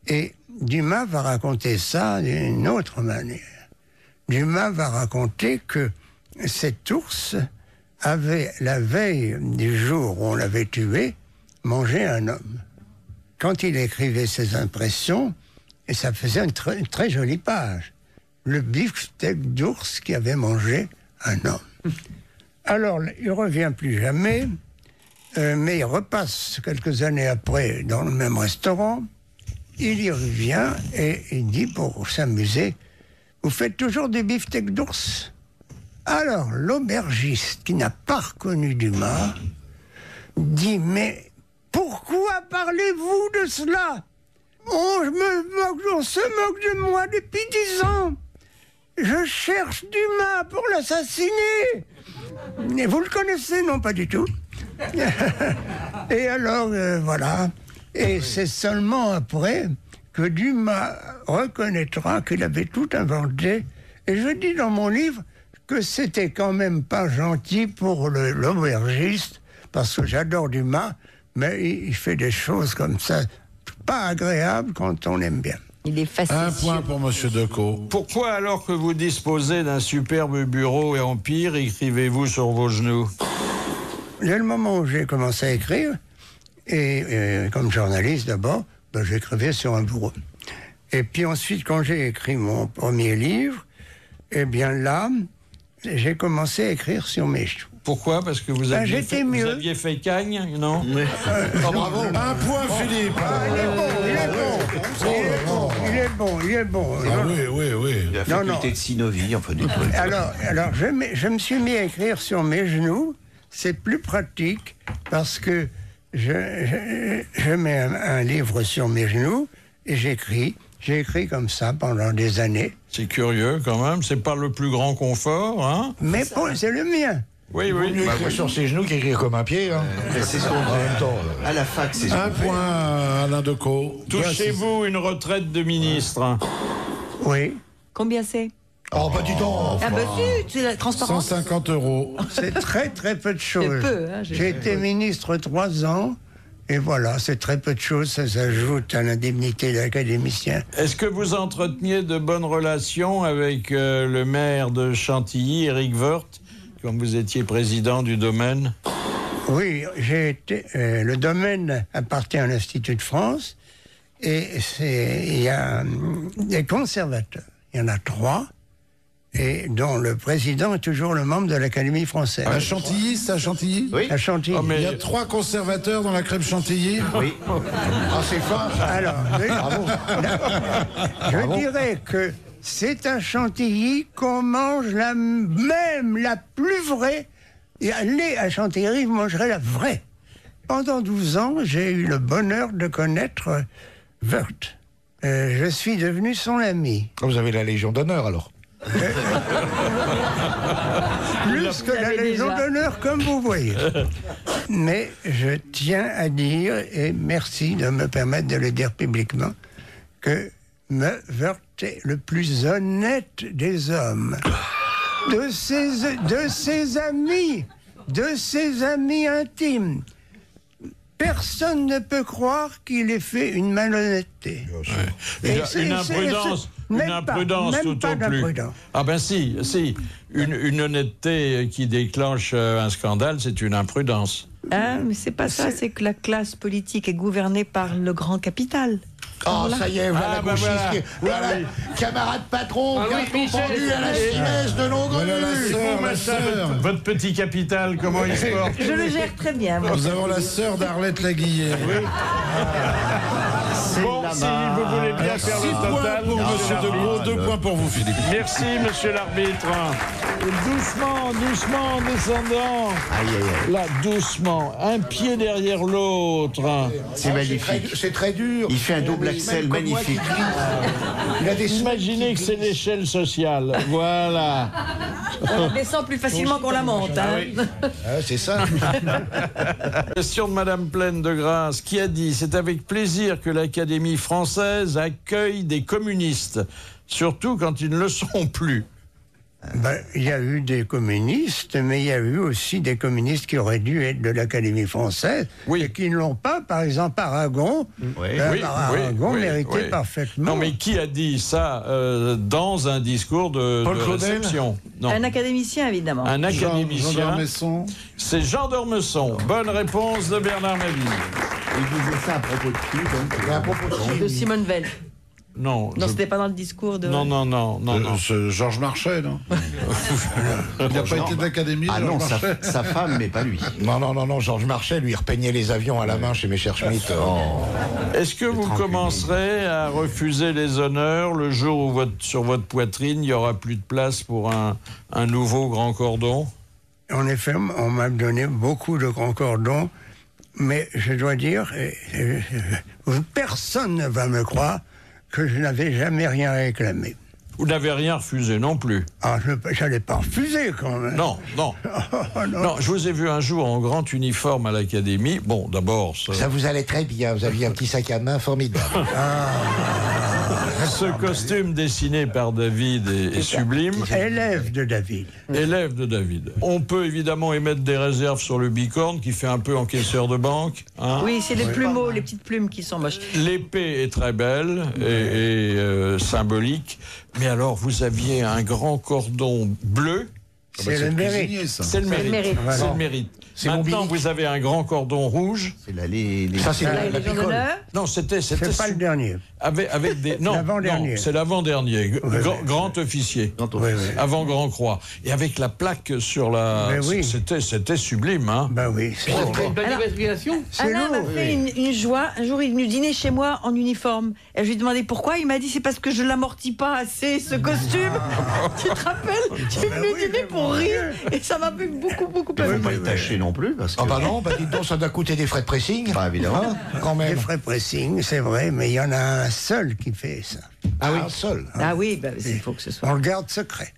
Et Dumas va raconter ça d'une autre manière. Dumas va raconter que cet ours avait, la veille du jour où on l'avait tué, mangé un homme. Quand il écrivait ses impressions, et ça faisait une très jolie page, le beefsteak d'ours qui avait mangé un homme. Alors, il ne revient plus jamais, mais il repasse quelques années après dans le même restaurant. Il y revient et il dit, pour s'amuser, « Vous faites toujours du beefsteak d'ours ?» Alors, l'aubergiste, qui n'a pas reconnu Dumas, dit, « Mais pourquoi parlez-vous de cela ? On se moque de moi depuis 10 ans. Je cherche Dumas pour l'assassiner. Et vous le connaissez, non, pas du tout. Et alors, voilà. Et c'est seulement après que Dumas reconnaîtra qu'il avait tout inventé. Et je dis dans mon livre que c'était quand même pas gentil pour l'aubergiste, parce que j'adore Dumas, mais il fait des choses comme ça, pas agréables quand on aime bien. Il est facile. Un point pour Monsieur Decaux. Pourquoi, alors que vous disposez d'un superbe bureau et empire, écrivez-vous sur vos genoux? Dès le moment où j'ai commencé à écrire, et comme journaliste d'abord, ben, j'écrivais sur un bureau. Et puis ensuite, quand j'ai écrit mon premier livre, eh bien là, j'ai commencé à écrire sur mes genoux. Pourquoi? Parce que vous aviez, vous aviez fait cagne, non? Bravo. Un point, Philippe. Il est bon. Ah oui. La faculté de Sinovie, enfin des trucs. Alors je me suis mis à écrire sur mes genoux. C'est plus pratique parce que je mets un livre sur mes genoux et j'écris. J'ai écrit comme ça pendant des années. C'est curieux quand même. C'est pas le plus grand confort, hein? Mais bon, c'est le mien. Oui. Bah, sur ses genoux, qui écrit comme un pied. Hein. C'est son même temps. À la fac, c'est un point à Alain Decaux. Touchez-vous une retraite de ministre? Oui. Combien c'est? Oh, pas du tout. Ah bah si, c'est la transparence. 150 €. C'est très peu de choses. C'est peu, hein, j'ai été ministre 3 ans. Et voilà, c'est très peu de choses, ça s'ajoute à l'indemnité d'académicien. Est-ce que vous entreteniez de bonnes relations avec le maire de Chantilly, Éric Woerth, quand vous étiez président du domaine? Oui, j'ai été. Le domaine appartient à l'Institut de France et il y a des conservateurs. Il y en a 3. Et dont le président est toujours le membre de l'Académie française. À Chantilly, c'est à Chantilly? Oui. À Chantilly. Il y a 3 conservateurs dans la crêpe Chantilly? Oui. Ah, c'est fin. Alors, bravo. Je dirais que c'est à Chantilly qu'on mange la plus vraie. Et allez à Chantilly, vous mangerez la vraie. Pendant 12 ans, j'ai eu le bonheur de connaître Woerth. Je suis devenu son ami. Vous avez la Légion d'honneur, alors? Plus que la Légion d'honneur, comme vous voyez. Mais je tiens à dire, et merci de me permettre de le dire publiquement, que Woerth est le plus honnête des hommes. De ses amis intimes. Personne ne peut croire qu'il ait fait une malhonnêteté. Une imprudence. Une imprudence tout au plus. Ah ben si. Une honnêteté qui déclenche un scandale, c'est une imprudence. Ah, mais c'est pas ça, c'est que la classe politique est gouvernée par le grand capital. Oh, ça y est, voilà voilà. Camarade patron, gâteau pendu à la finesse de nos grues. Votre petit capital, comment il se porte? Je le gère très bien. Moi. Nous avons la sœur d'Arlette Laguillet. Oui. Bon, si vous voulez bien faire le total. 6 points pour Monsieur Decaux, 2 points pour vous, Philippe. Merci, Monsieur l'arbitre. Doucement, descendant. Là, doucement, un pied derrière l'autre. C'est magnifique. C'est très dur. Il fait un double axel magnifique. Imaginez que c'est l'échelle sociale. Voilà. On descend plus facilement qu'on la monte. Hein. C'est ça. Question de Madame Pleine de Grâce qui a dit: c'est avec plaisir que l'Académie française accueille des communistes, surtout quand ils ne le sont plus. Il y a eu des communistes, mais il y a eu aussi des communistes qui auraient dû être de l'Académie française et qui ne l'ont pas. Par exemple, Aragon, méritait parfaitement. Non, mais qui a dit ça dans un discours de réception? Non. Un académicien, évidemment. Un académicien. Jean d'Ormesson. C'est Jean d'Ormesson. Bonne réponse de Bernard Mabille. Il disait ça à propos de qui, donc? À propos de Simone Veil. Non, c'était pas dans le discours de... Non. C'est Georges Marchais, non? Il n'a pas été de l'Académie, Ah non, sa femme, mais pas lui. Non, Georges Marchais, lui, repeignait les avions à la main chez Messerschmitt. Est-ce que vous commencerez à refuser les honneurs le jour où sur votre poitrine, il n'y aura plus de place pour un nouveau grand cordon? En effet, on m'a donné beaucoup de grands cordons, mais je dois dire, personne ne va me croire que je n'avais jamais rien réclamé. Vous n'avez rien refusé non plus? Ah, je n'allais pas refuser quand même. Non. Non, je vous ai vu un jour en grand uniforme à l'Académie. Bon, d'abord... Ça vous allait très bien, vous aviez un petit sac à main formidable. Ce costume dessiné par David est sublime. Élève de David. Élève de David. On peut évidemment émettre des réserves sur le bicorne qui fait un peu encaisseur de banque. Hein. Oui, c'est les plumeaux, les petites plumes qui sont moches. L'épée est très belle et symbolique. Mais alors, vous aviez un grand cordon bleu. C'est le mérite. C'est le mérite. C'est le mérite. Maintenant, vous avez un grand cordon rouge. C'est Ça, c'est la picole. Non, c'était pas le dernier. Avec des... Non, l'avant-dernier. C'est l'avant-dernier. Grand officier. Avant Grand Croix. Et avec la plaque sur la... C'était sublime, hein. Une belle investigation. Alain m'a fait une joie. Un jour, il est venu dîner chez moi en uniforme. Et je lui ai demandé pourquoi. Il m'a dit, c'est parce que je l'amortis pas assez, ce costume. Tu te rappelles? Tu es venu dîner pour rire. Et ça m'a fait beaucoup Il ne faut pas le tâcher non plus. Parce que... non, dites donc, ça doit coûter des frais de pressing. Évidemment. Quand même. Des frais de pressing, c'est vrai, mais il y en a un seul qui fait ça. Un seul. Ah oui, il faut que ce soit. On le garde secret.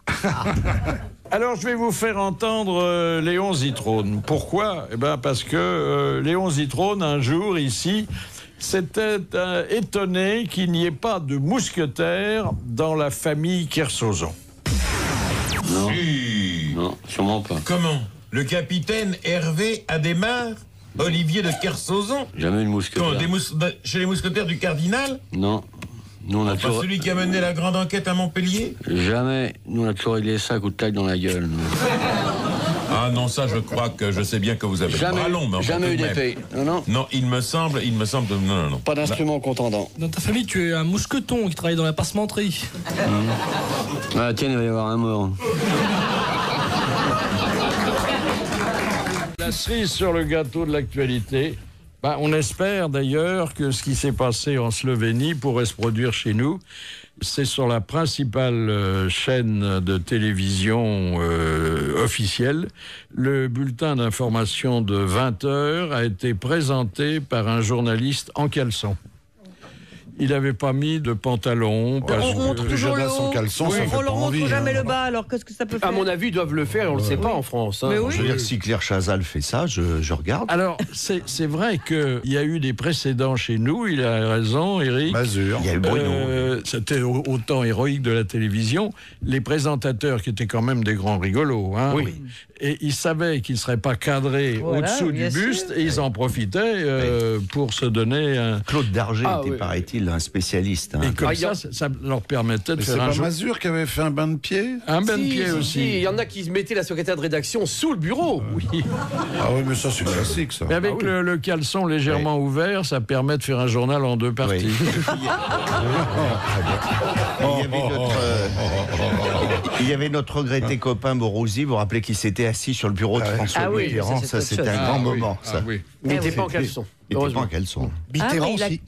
Alors, je vais vous faire entendre Léon Zitrone. Pourquoi? Parce que Léon Zitrone, un jour, ici, s'était étonné qu'il n'y ait pas de mousquetaire dans la famille Kersozon. Non. Non, sûrement pas. Comment? Le capitaine Hervé Adhémar, Olivier de Kersozon? Jamais une mousquetaire. Chez les mousquetaires du cardinal? Non. Nous, on a toujours... celui qui a mené la grande enquête à Montpellier? Jamais. Nous, on a toujours réglé ça à coup de taille dans la gueule. Ah non, ça, je crois que je sais bien que vous avez jamais, le bras long. Mais jamais eu d'épée. Non. Non, il me semble non. Pas d'instrument contendant. Dans ta famille, tu es un mousqueton qui travaille dans la passementerie. Ah tiens, il va y avoir un mort. La cerise sur le gâteau de l'actualité. On espère d'ailleurs que ce qui s'est passé en Slovénie pourrait se produire chez nous. C'est sur la principale chaîne de télévision officielle. Le bulletin d'information de 20h a été présenté par un journaliste en caleçon. Il n'avait pas mis de pantalon. On montre toujours le haut. Son caleçon, ça fait On pas leur montre envie, jamais le bas, alors qu'est-ce que ça peut faire? À mon avis, ils doivent le faire, on ne le sait pas en France. Mais oui. Je veux dire, si Claire Chazal fait ça, je regarde. Alors, c'est vrai qu'il y a eu des précédents chez nous, il a raison, Eric. Mazur. Il y a eu Bruno. C'était au temps héroïque de la télévision. Les présentateurs, qui étaient quand même des grands rigolos, hein, et ils savaient qu'ils ne seraient pas cadrés au-dessous du buste, et ils en profitaient pour se donner un... Claude Darger était, paraît-il, un spécialiste. Hein. Et comme ça leur permettait de faire un jeu. C'est pas Mazur qui avait fait un bain de pied? Un bain de pied aussi. Il y en a qui mettaient la secrétaire de rédaction sous le bureau. Oui. Ah oui, mais ça, c'est classique, ça. Mais avec le caleçon légèrement ouvert, ça permet de faire un journal en deux parties. Il y avait notre regretté copain Borouzi, vous vous rappelez qu'il s'était assis sur le bureau de François Mitterrand, ça c'était un grand moment. Ça. Mais il n'était pas en caleçon. Il n'était pas en caleçon. Mitterrand aussi.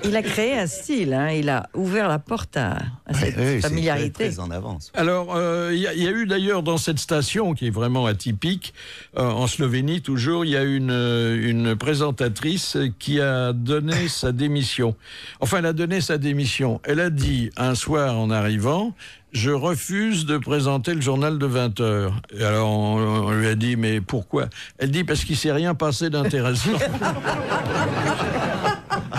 Il a créé un style, hein. Il a ouvert la porte à cette familiarité. Très en avance. Alors, il y a eu d'ailleurs dans cette station, qui est vraiment atypique, en Slovénie toujours, il y a une présentatrice qui a donné sa démission. Enfin, elle a donné sa démission. Elle a dit un soir en arrivant... Je refuse de présenter le journal de 20h. Et alors, on lui a dit, mais pourquoi? Elle dit, parce qu'il ne s'est rien passé d'intéressant.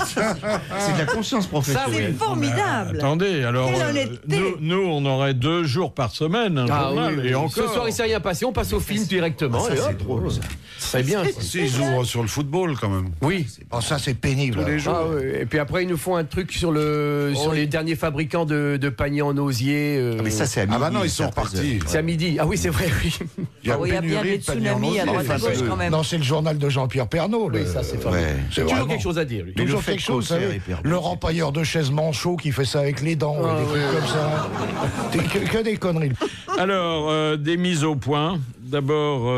C'est de la conscience professionnelle. C'est formidable. Attendez, alors, Quelle honnêteté. nous, on aurait 2 jours par semaine, un journal, et encore. Ce soir, il s'est rien passé, on passe au film directement. Ça, et hop. c'est drôle, ça. C'est bien. Si, ils ouvrent sur le football, quand même. Oui. Oh, ça, c'est pénible. Tous les jours. Ah, oui. Et puis après, ils nous font un truc sur les derniers fabricants de paniers en osier. Mais ça, c'est à midi. Ah bah non, ils sont repartis. C'est à midi. Ah oui, c'est vrai, oui. Il y a Il y a bien des tsunamis à droite à gauche quand même. Non, c'est le journal de Jean-Pierre Pernaut. Oui, ça, c'est formidable. C'est Toujours vraiment- quelque chose à dire, lui. Toujours quelque chose, vous savez. Le rempailleur de chaises manchot qui fait ça avec les dents, des trucs comme ça. Que des conneries. Alors, des mises au point. D'abord,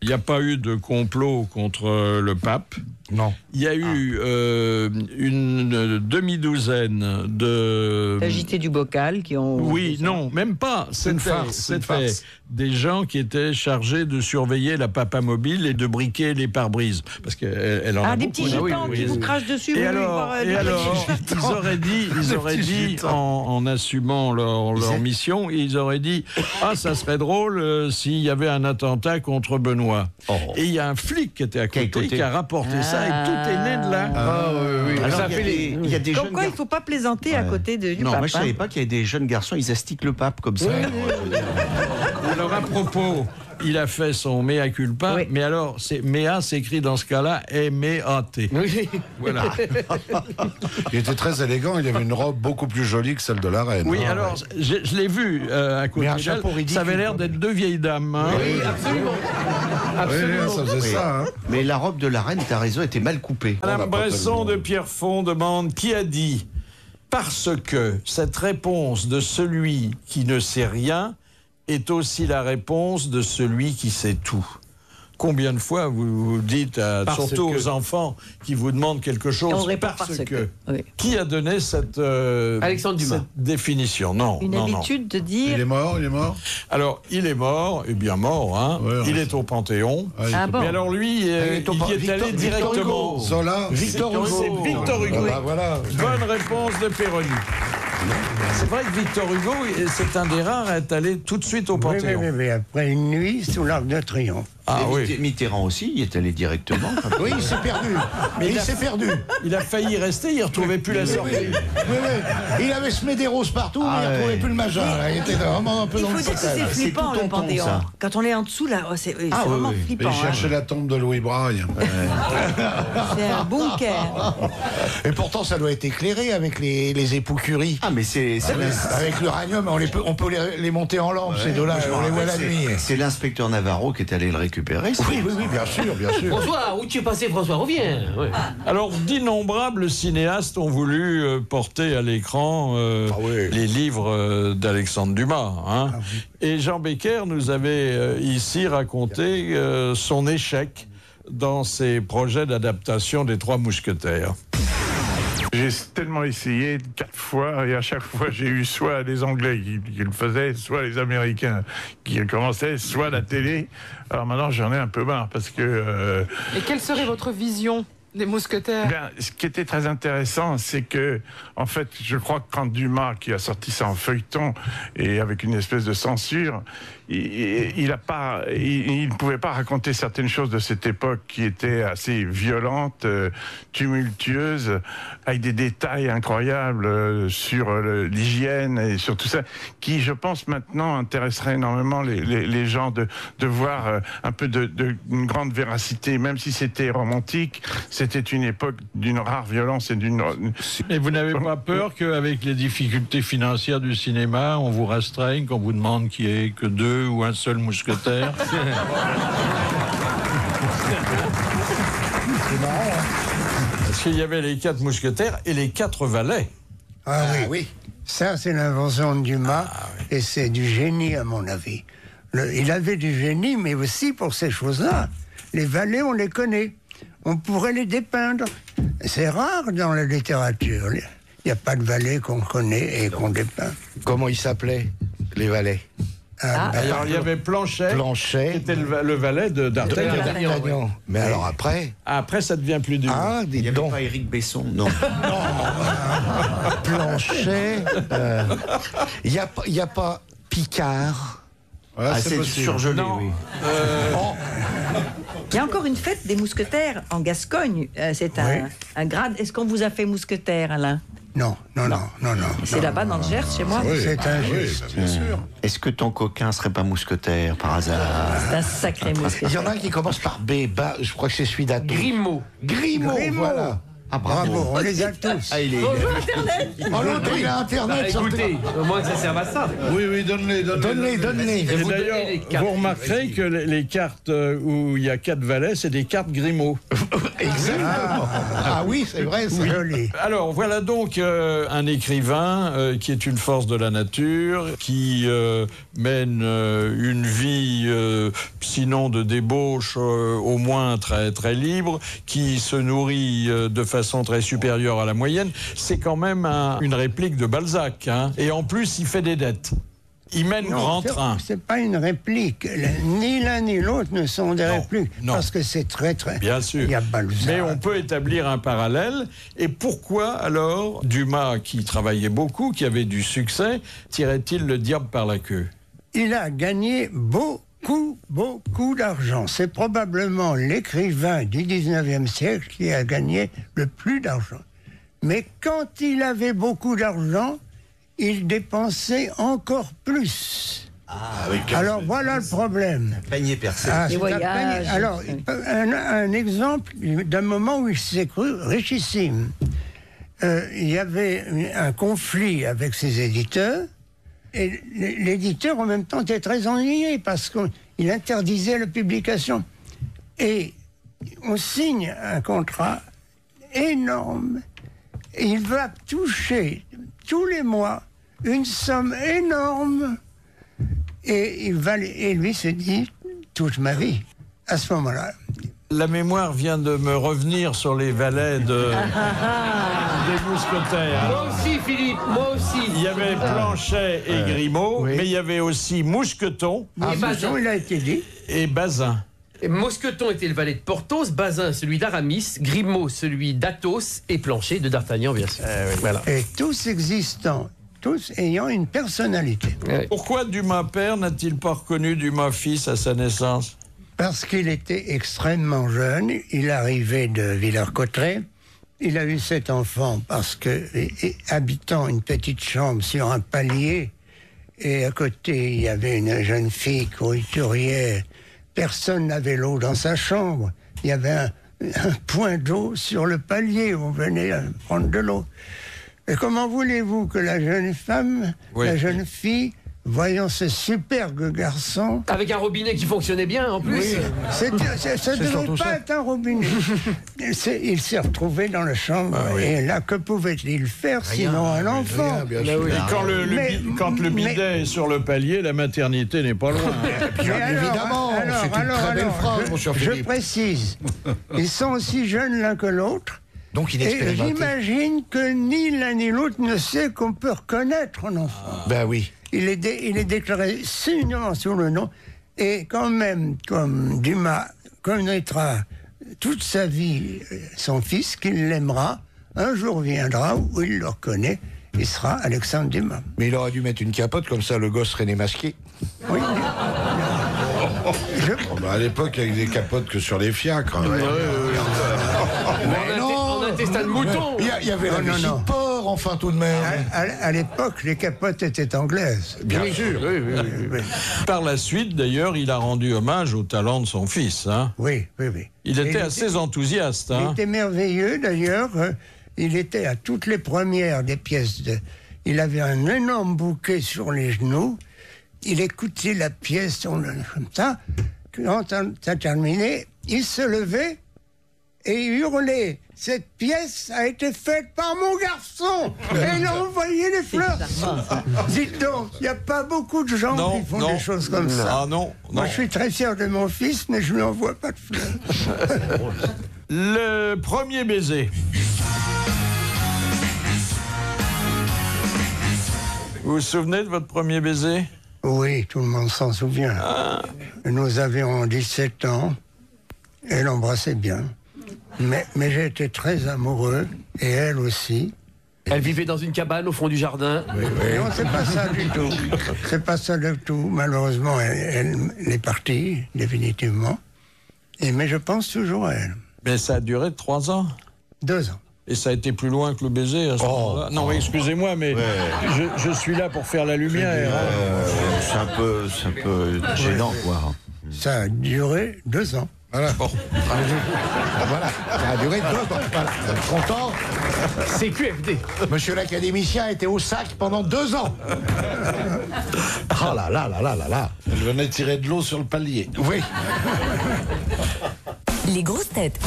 il n'y a pas eu de complot contre le pape. Non. Il y a eu une demi-douzaine de... Agité du bocal qui ont... Oui, non, même pas. C'était des gens qui étaient chargés de surveiller la papamobile et de briquer les pare-brises. Parce qu'elle en a des beaucoup. petits gitans qui vous crachent dessus. Et vous voulez alors, voir, et les alors petits ils auraient dit en assumant leur mission, ils auraient dit « Ah, ça serait drôle s'il y avait un attentat contre Benoît. Et il y a un flic qui était à côté qui a rapporté ça, et tout est né de là. Alors, il y a des Comme jeunes quoi, il ne faut pas plaisanter à côté du Non, pape. moi je savais pas qu'il y avait des jeunes garçons, ils astiquent le pape comme ça. Alors à propos, il a fait son mea culpa, mais alors mea s'écrit dans ce cas-là M-E-A-T. Voilà. Il était très élégant, il avait une robe beaucoup plus jolie que celle de la reine. Oui, alors je l'ai vu à côté d'elle, ça avait l'air d'être 2 vieilles dames. Hein. Oui, absolument. Oui, ça faisait ça. Hein. Mais la robe de la reine, t'as raison, était mal coupée. Madame Bresson de Pierrefonds demande qui a dit « Parce que cette réponse de celui qui ne sait rien est aussi la réponse de celui qui sait tout ». Combien de fois vous dites, surtout aux enfants qui vous demandent quelque chose, parce que. Oui. Qui a donné cette, Alexandre Dumas. cette définition? Non. Une habitude de dire... Il est mort. Alors, il est mort, et bien mort, hein. Ouais, il est au Panthéon. bon. Mais alors lui, il y est allé directement. Zola. Victor Hugo. C'est Victor Hugo. Ah bah voilà. Bonne réponse de Péroni. C'est vrai que Victor Hugo, c'est un des rares à être allé tout de suite au Panthéon. Oui, après une nuit sous l'Arc de Triomphe. Ah oui. Mitterrand aussi, il est allé directement. Oui, il s'est perdu. Mais il s'est perdu. Il a failli rester, il ne retrouvait plus la sortie. Oui. Il avait semé des roses partout, mais il ne retrouvait plus le major. Là. Il était vraiment un peu Il dans faut le dire que c'est fatal. flippant, le Panthéon. ça. Quand on est en dessous, là, c'est vraiment flippant. Il cherchait la tombe de Louis Braille. C'est un bunker. Et pourtant, ça doit être éclairé avec les époux Curie. Ah, mais c'est Avec l'uranium, on peut les monter en lampe, ces deux-là, on les voit la nuit. c'est l'inspecteur Navarro qui est allé le récupérer. Oui, bien sûr, bien sûr. François, où tu es passé, François? Reviens. Ouais. Alors, d'innombrables cinéastes ont voulu porter à l'écran les livres d'Alexandre Dumas. Hein. Et Jean Becker nous avait ici raconté son échec dans ses projets d'adaptation des Trois Mousquetaires. J'ai tellement essayé 4 fois et à chaque fois j'ai eu soit les Anglais qui le faisaient, soit les Américains qui commençaient, soit la télé. Alors maintenant j'en ai un peu marre parce que... Et quelle serait votre vision des mousquetaires? Bien, ce qui était très intéressant, c'est que, en fait, je crois que quand Dumas, qui a sorti ça en feuilleton et avec une espèce de censure, il ne pouvait pas raconter certaines choses de cette époque qui étaient assez violentes, tumultueuses, avec des détails incroyables sur l'hygiène et sur tout ça, qui, je pense, maintenant intéresserait énormément les gens de voir un peu une grande véracité, même si c'était romantique. C'était une époque d'une rare violence et d'une... Et vous n'avez pas peur qu'avec les difficultés financières du cinéma, on vous restreigne, qu'on vous demande qu'il n'y ait que 2 ou un seul mousquetaire? C'est marrant, hein. Parce qu'il y avait les 4 mousquetaires et les 4 valets. Ah oui. Ça, c'est l'invention de Dumas, et c'est du génie, à mon avis. Il avait du génie, mais aussi pour ces choses-là. Les valets, on les connaît. On pourrait les dépeindre. C'est rare dans la littérature. Il n'y a pas de valet qu'on connaît et qu'on dépeint. Comment ils s'appelaient, les valets? Alors il y avait Planchet, qui était le valet d'Artagnan. Mais alors après? Après, ça devient plus dur. Ah, Il n'y avait pas Éric Besson, non. Planchet. Il n'y a pas Picard. C'est surgelé, oui. Il y a encore une fête des mousquetaires en Gascogne. C'est un grade. Est-ce qu'on vous a fait mousquetaire, Alain? Non. C'est là-bas dans le Gers, chez moi. C'est injuste. Bien sûr. Est-ce que ton coquin serait pas mousquetaire par hasard? C'est un sacré mousquetaire. Il y en a un qui commence par B. Je crois que c'est celui d'Atos. Grimaud, voilà. Ah, bravo, on les a tous. Ah, il est... Bonjour Internet. Oh l'autre, il a Internet. Écoutez, au moins que ça serve à ça. Oui, donne-les. Et d'ailleurs, vous remarquerez que les cartes où il y a 4 valets, c'est des cartes Grimaud. Exactement. Ah oui, c'est vrai, c'est joli. Alors, voilà donc un écrivain qui est une force de la nature, qui mène une vie, sinon de débauche, au moins très, très libre, qui se nourrit de façon très supérieure à la moyenne. C'est quand même une réplique de Balzac. Hein. Et en plus, il fait des dettes. Il mène grand train. C'est pas une réplique. Ni l'un ni l'autre ne sont des répliques. Parce que c'est très... Bien sûr. Il y a Balzac. Mais on peut établir un parallèle. Et pourquoi, alors, Dumas, qui travaillait beaucoup, qui avait du succès, tirait-il le diable par la queue? Il a gagné beaucoup d'argent. C'est probablement l'écrivain du 19e siècle qui a gagné le plus d'argent. Mais quand il avait beaucoup d'argent, il dépensait encore plus. Alors voilà le problème. Panier percé. Les voyages. Alors, un exemple d'un moment où il s'est cru richissime. Il y avait un conflit avec ses éditeurs. Et l'éditeur, en même temps, était très ennuyé parce qu'il interdisait la publication. Et on signe un contrat énorme. Et il va toucher tous les mois une somme énorme. Et lui se dit, toute ma vie, à ce moment-là. La mémoire vient de me revenir sur les valets des mousquetaires. Moi aussi, Philippe, moi aussi. Il y avait Planchet et Grimaud, mais il y avait aussi Mousqueton. Et Bazin, il a été dit. Et Bazin. Et Mousqueton était le valet de Porthos, Bazin celui d'Aramis, Grimaud celui d'Athos et Planchet de D'Artagnan, bien sûr. Voilà. Et tous existants, tous ayant une personnalité. Pourquoi Dumas père n'a-t-il pas reconnu Dumas fils à sa naissance? Parce qu'il était extrêmement jeune, il arrivait de Villers-Cotterêts, il a eu 7 enfants parce que, habitant une petite chambre sur un palier, et à côté il y avait une jeune fille couturière, personne n'avait l'eau dans sa chambre, il y avait un point d'eau sur le palier où on venait prendre de l'eau. Et comment voulez-vous que la jeune femme, la jeune fille, voyant ce superbe garçon... Avec un robinet qui fonctionnait bien, en plus. Oui. Ça ne devait pas être un robinet. Il s'est retrouvé dans la chambre. Et là, que pouvait-il faire sinon un enfant? Et quand le bidet est sur le palier, la maternité n'est pas loin. Évidemment, c'est une très belle phrase, mon cher Philippe. Je précise, ils sont aussi jeunes l'un que l'autre. Donc il et j'imagine que ni l'un ni l'autre ne sait qu'on peut reconnaître un enfant. Ben oui. Il est déclaré seulement sur le nom. Et quand même, comme Dumas connaîtra toute sa vie son fils, qu'il l'aimera, un jour viendra où il le reconnaît, il sera Alexandre Dumas. Mais il aurait dû mettre une capote, comme ça le gosse serait démasqué. Oui. À l'époque, il y avait des capotes que sur les fiacres. Mais non, en intestin de mouton. Il y avait la vessie de porc, enfin, tout de même. À l'époque, les capotes étaient anglaises. Bien sûr. Oui. Par la suite, d'ailleurs, il a rendu hommage au talent de son fils. Hein. Oui. Il était assez enthousiaste. Il était merveilleux, d'ailleurs. Il était à toutes les premières des pièces. Il avait un énorme bouquet sur les genoux. Il écoutait la pièce comme ça. Quand ça terminé, il se levait et hurlait. Cette pièce a été faite par mon garçon. Et il a envoyé les fleurs. Dites donc, il n'y a pas beaucoup de gens qui font des choses comme ça. Ah non. Moi, je suis très fier de mon fils, mais je ne lui envoie pas de fleurs. Le premier baiser. Vous vous souvenez de votre premier baiser? Oui, tout le monde s'en souvient. Nous avions 17 ans. Elle embrassait bien. Mais j'ai été très amoureux, et elle aussi. Elle vivait dans une cabane au fond du jardin. Oui. Non, c'est pas ça du tout. C'est pas ça du tout. Malheureusement, elle est partie, définitivement. Mais je pense toujours à elle. Mais ça a duré 3 ans. 2 ans. Et ça a été plus loin que le baiser à ce moment-là. Non, mais excusez-moi, mais je suis là pour faire la lumière. C'est un peu gênant, quoi. Ça a duré 2 ans. Voilà. Bon. Voilà, ça a duré 2 ans. Voilà. Vous êtes content? C'est QFD. Monsieur l'académicien était au sac pendant 2 ans. Oh là là là là là là. Elle venait tirer de l'eau sur le palier. Oui. Les grosses têtes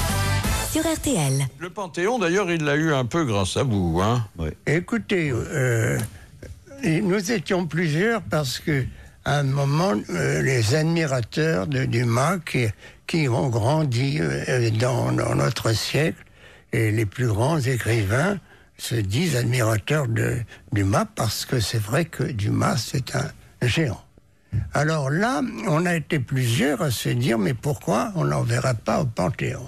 sur RTL. Le Panthéon, d'ailleurs, il l'a eu un peu grâce à vous, hein. Écoutez, nous étions plusieurs parce que à un moment, les admirateurs de Dumas qui ont grandi dans notre siècle, et les plus grands écrivains se disent admirateurs de Dumas parce que c'est vrai que Dumas, c'est un géant. Alors là, on a été plusieurs à se dire, mais pourquoi on n'enverra pas au Panthéon?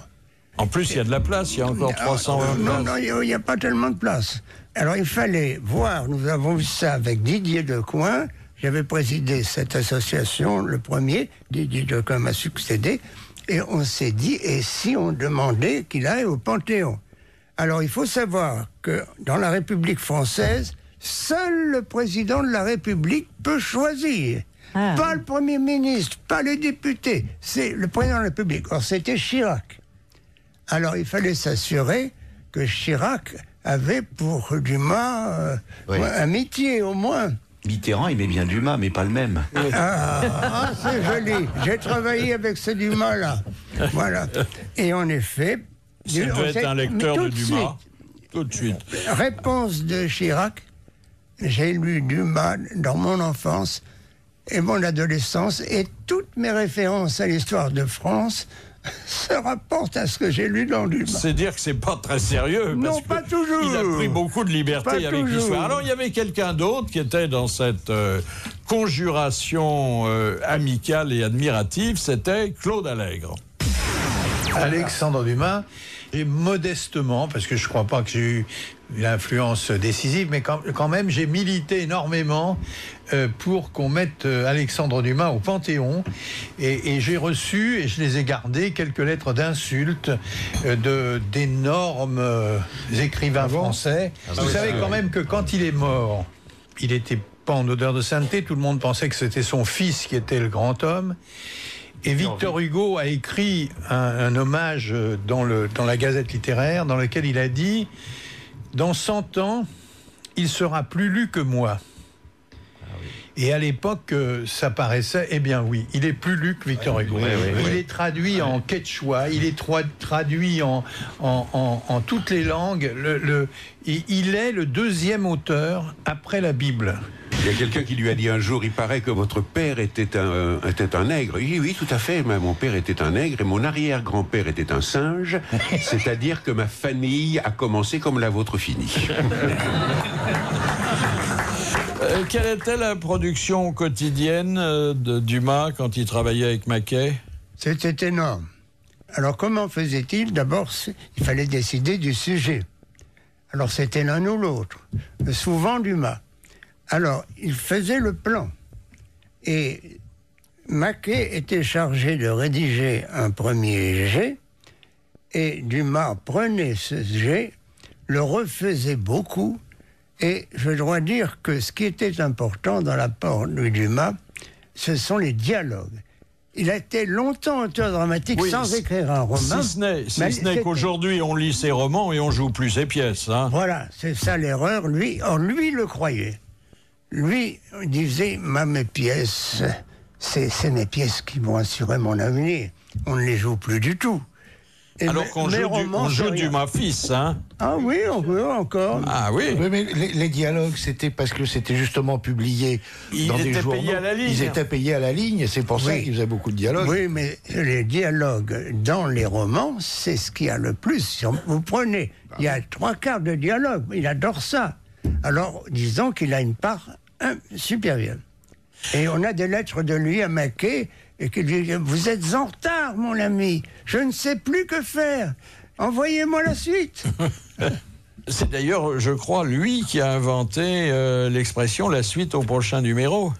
En plus, il y a de la place, il y a encore 320 places. Non, il n'y a pas tellement de place. Alors il fallait voir, nous avons vu ça avec Didier Decoing. J'avais présidé cette association, le premier, Didier Decoing m'a succédé, et on s'est dit, et si on demandait qu'il aille au Panthéon? Alors il faut savoir que dans la République française, seul le président de la République peut choisir. Pas le Premier ministre, pas les députés, c'est le président de la République. Or c'était Chirac. Alors il fallait s'assurer que Chirac avait pour Dumas amitié au moins. Mitterrand aimait bien Dumas, mais pas le même. C'est joli. J'ai travaillé avec ce Dumas-là. Voilà. Et en effet... Ça devait être un lecteur de Dumas. Tout de suite. Réponse de Chirac. J'ai lu Dumas dans mon enfance et mon adolescence, et toutes mes références à l'histoire de France se rapportent à ce que j'ai lu dans Dumas. C'est dire que c'est pas très sérieux. Non, pas toujours. Il a pris beaucoup de liberté avec l'histoire. Alors, il y avait quelqu'un d'autre qui était dans cette conjuration amicale et admirative, c'était Claude Allègre. Alexandre Dumas, j'ai modestement, parce que je ne crois pas que j'ai eu l'influence décisive, mais quand même, j'ai milité énormément pour qu'on mette Alexandre Dumas au Panthéon. Et j'ai reçu, et je les ai gardées, quelques lettres d'insultes d'énormes écrivains français. Vous savez quand même que quand il est mort, il n'était pas en odeur de sainteté, tout le monde pensait que c'était son fils qui était le grand homme. Et Victor Hugo a écrit un hommage dans la Gazette littéraire, dans lequel il a dit « Dans 100 ans, il sera plus lu que moi ». Et à l'époque, ça paraissait, eh bien oui, il est plus lu que Victor Hugo. Il est traduit en quechua, il est traduit en toutes les langues. Il est le 2e auteur après la Bible. Il y a quelqu'un qui lui a dit un jour, il paraît que votre père était un nègre. Il dit oui, tout à fait, mais mon père était un nègre et mon arrière-grand-père était un singe, c'est-à-dire que ma famille a commencé comme la vôtre finit. Quelle était la production quotidienne de Dumas quand il travaillait avec Maquet? C'était énorme. Alors comment faisait-il? D'abord, il fallait décider du sujet. Alors c'était l'un ou l'autre. Souvent Dumas. Alors, il faisait le plan. Et Maquet était chargé de rédiger un premier jet, et Dumas prenait ce jet, le refaisait beaucoup, et je dois dire que ce qui était important dans l'apport de Dumas, ce sont les dialogues. Il a été longtemps auteur dramatique sans écrire un roman. Si ce n'est qu'aujourd'hui, on lit ses romans et on joue plus ses pièces. Hein. Voilà, c'est ça l'erreur. Lui le croyait. Lui disait, mes pièces, c'est mes pièces qui vont assurer mon avenir. On ne les joue plus du tout. Et alors qu'on joue du Dumas-fils, hein? Ah oui, on peut encore. Ah oui. Oui, mais les dialogues, c'était parce que c'était justement publié dans des journaux. Ils étaient payés à la ligne. Ils étaient payés à la ligne, c'est pour ça qu'ils faisaient beaucoup de dialogues. Oui, mais les dialogues dans les romans, c'est ce qu'il y a le plus. Vous prenez, il y a 3/4 de dialogue, il adore ça. Alors, disons qu'il a une part supérieure. Et on a des lettres de lui à Maquet, et qu'il dit, vous êtes en retard, mon ami, je ne sais plus que faire, envoyez-moi la suite. C'est d'ailleurs, je crois, lui qui a inventé l'expression « la suite au prochain numéro ».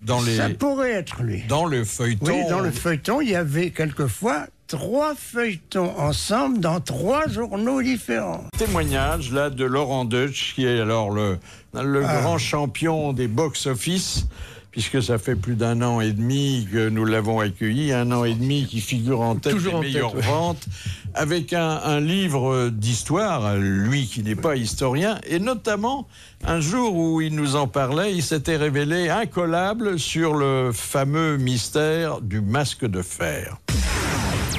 Ça pourrait être lui. Dans le feuilleton. Oui, dans le feuilleton, il y avait quelquefois 3 feuilletons ensemble dans 3 journaux différents. Témoignage là de Laurent Deutsch, qui est alors le grand champion des box-office, puisque ça fait plus d'1 an et demi que nous l'avons accueilli, 1 an et demi qui figure en tête des meilleures ventes, avec un livre d'histoire, lui qui n'est pas historien, et notamment un jour où il nous en parlait, il s'était révélé incollable sur le fameux mystère du masque de fer.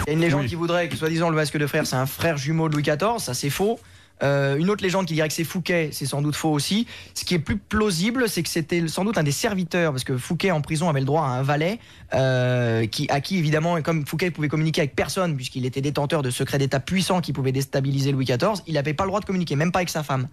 Il y a une légende qui voudrait que, soi-disant, le masque de fer, c'est un frère jumeau de Louis XIV, ça c'est faux. Une autre légende qui dirait que c'est Fouquet, c'est sans doute faux aussi. Ce qui est plus plausible, c'est que c'était sans doute un des serviteurs, parce que Fouquet en prison avait le droit à un valet, à qui évidemment, comme Fouquet pouvait communiquer avec personne, puisqu'il était détenteur de secrets d'État puissants qui pouvaient déstabiliser Louis XIV, il n'avait pas le droit de communiquer, même pas avec sa femme.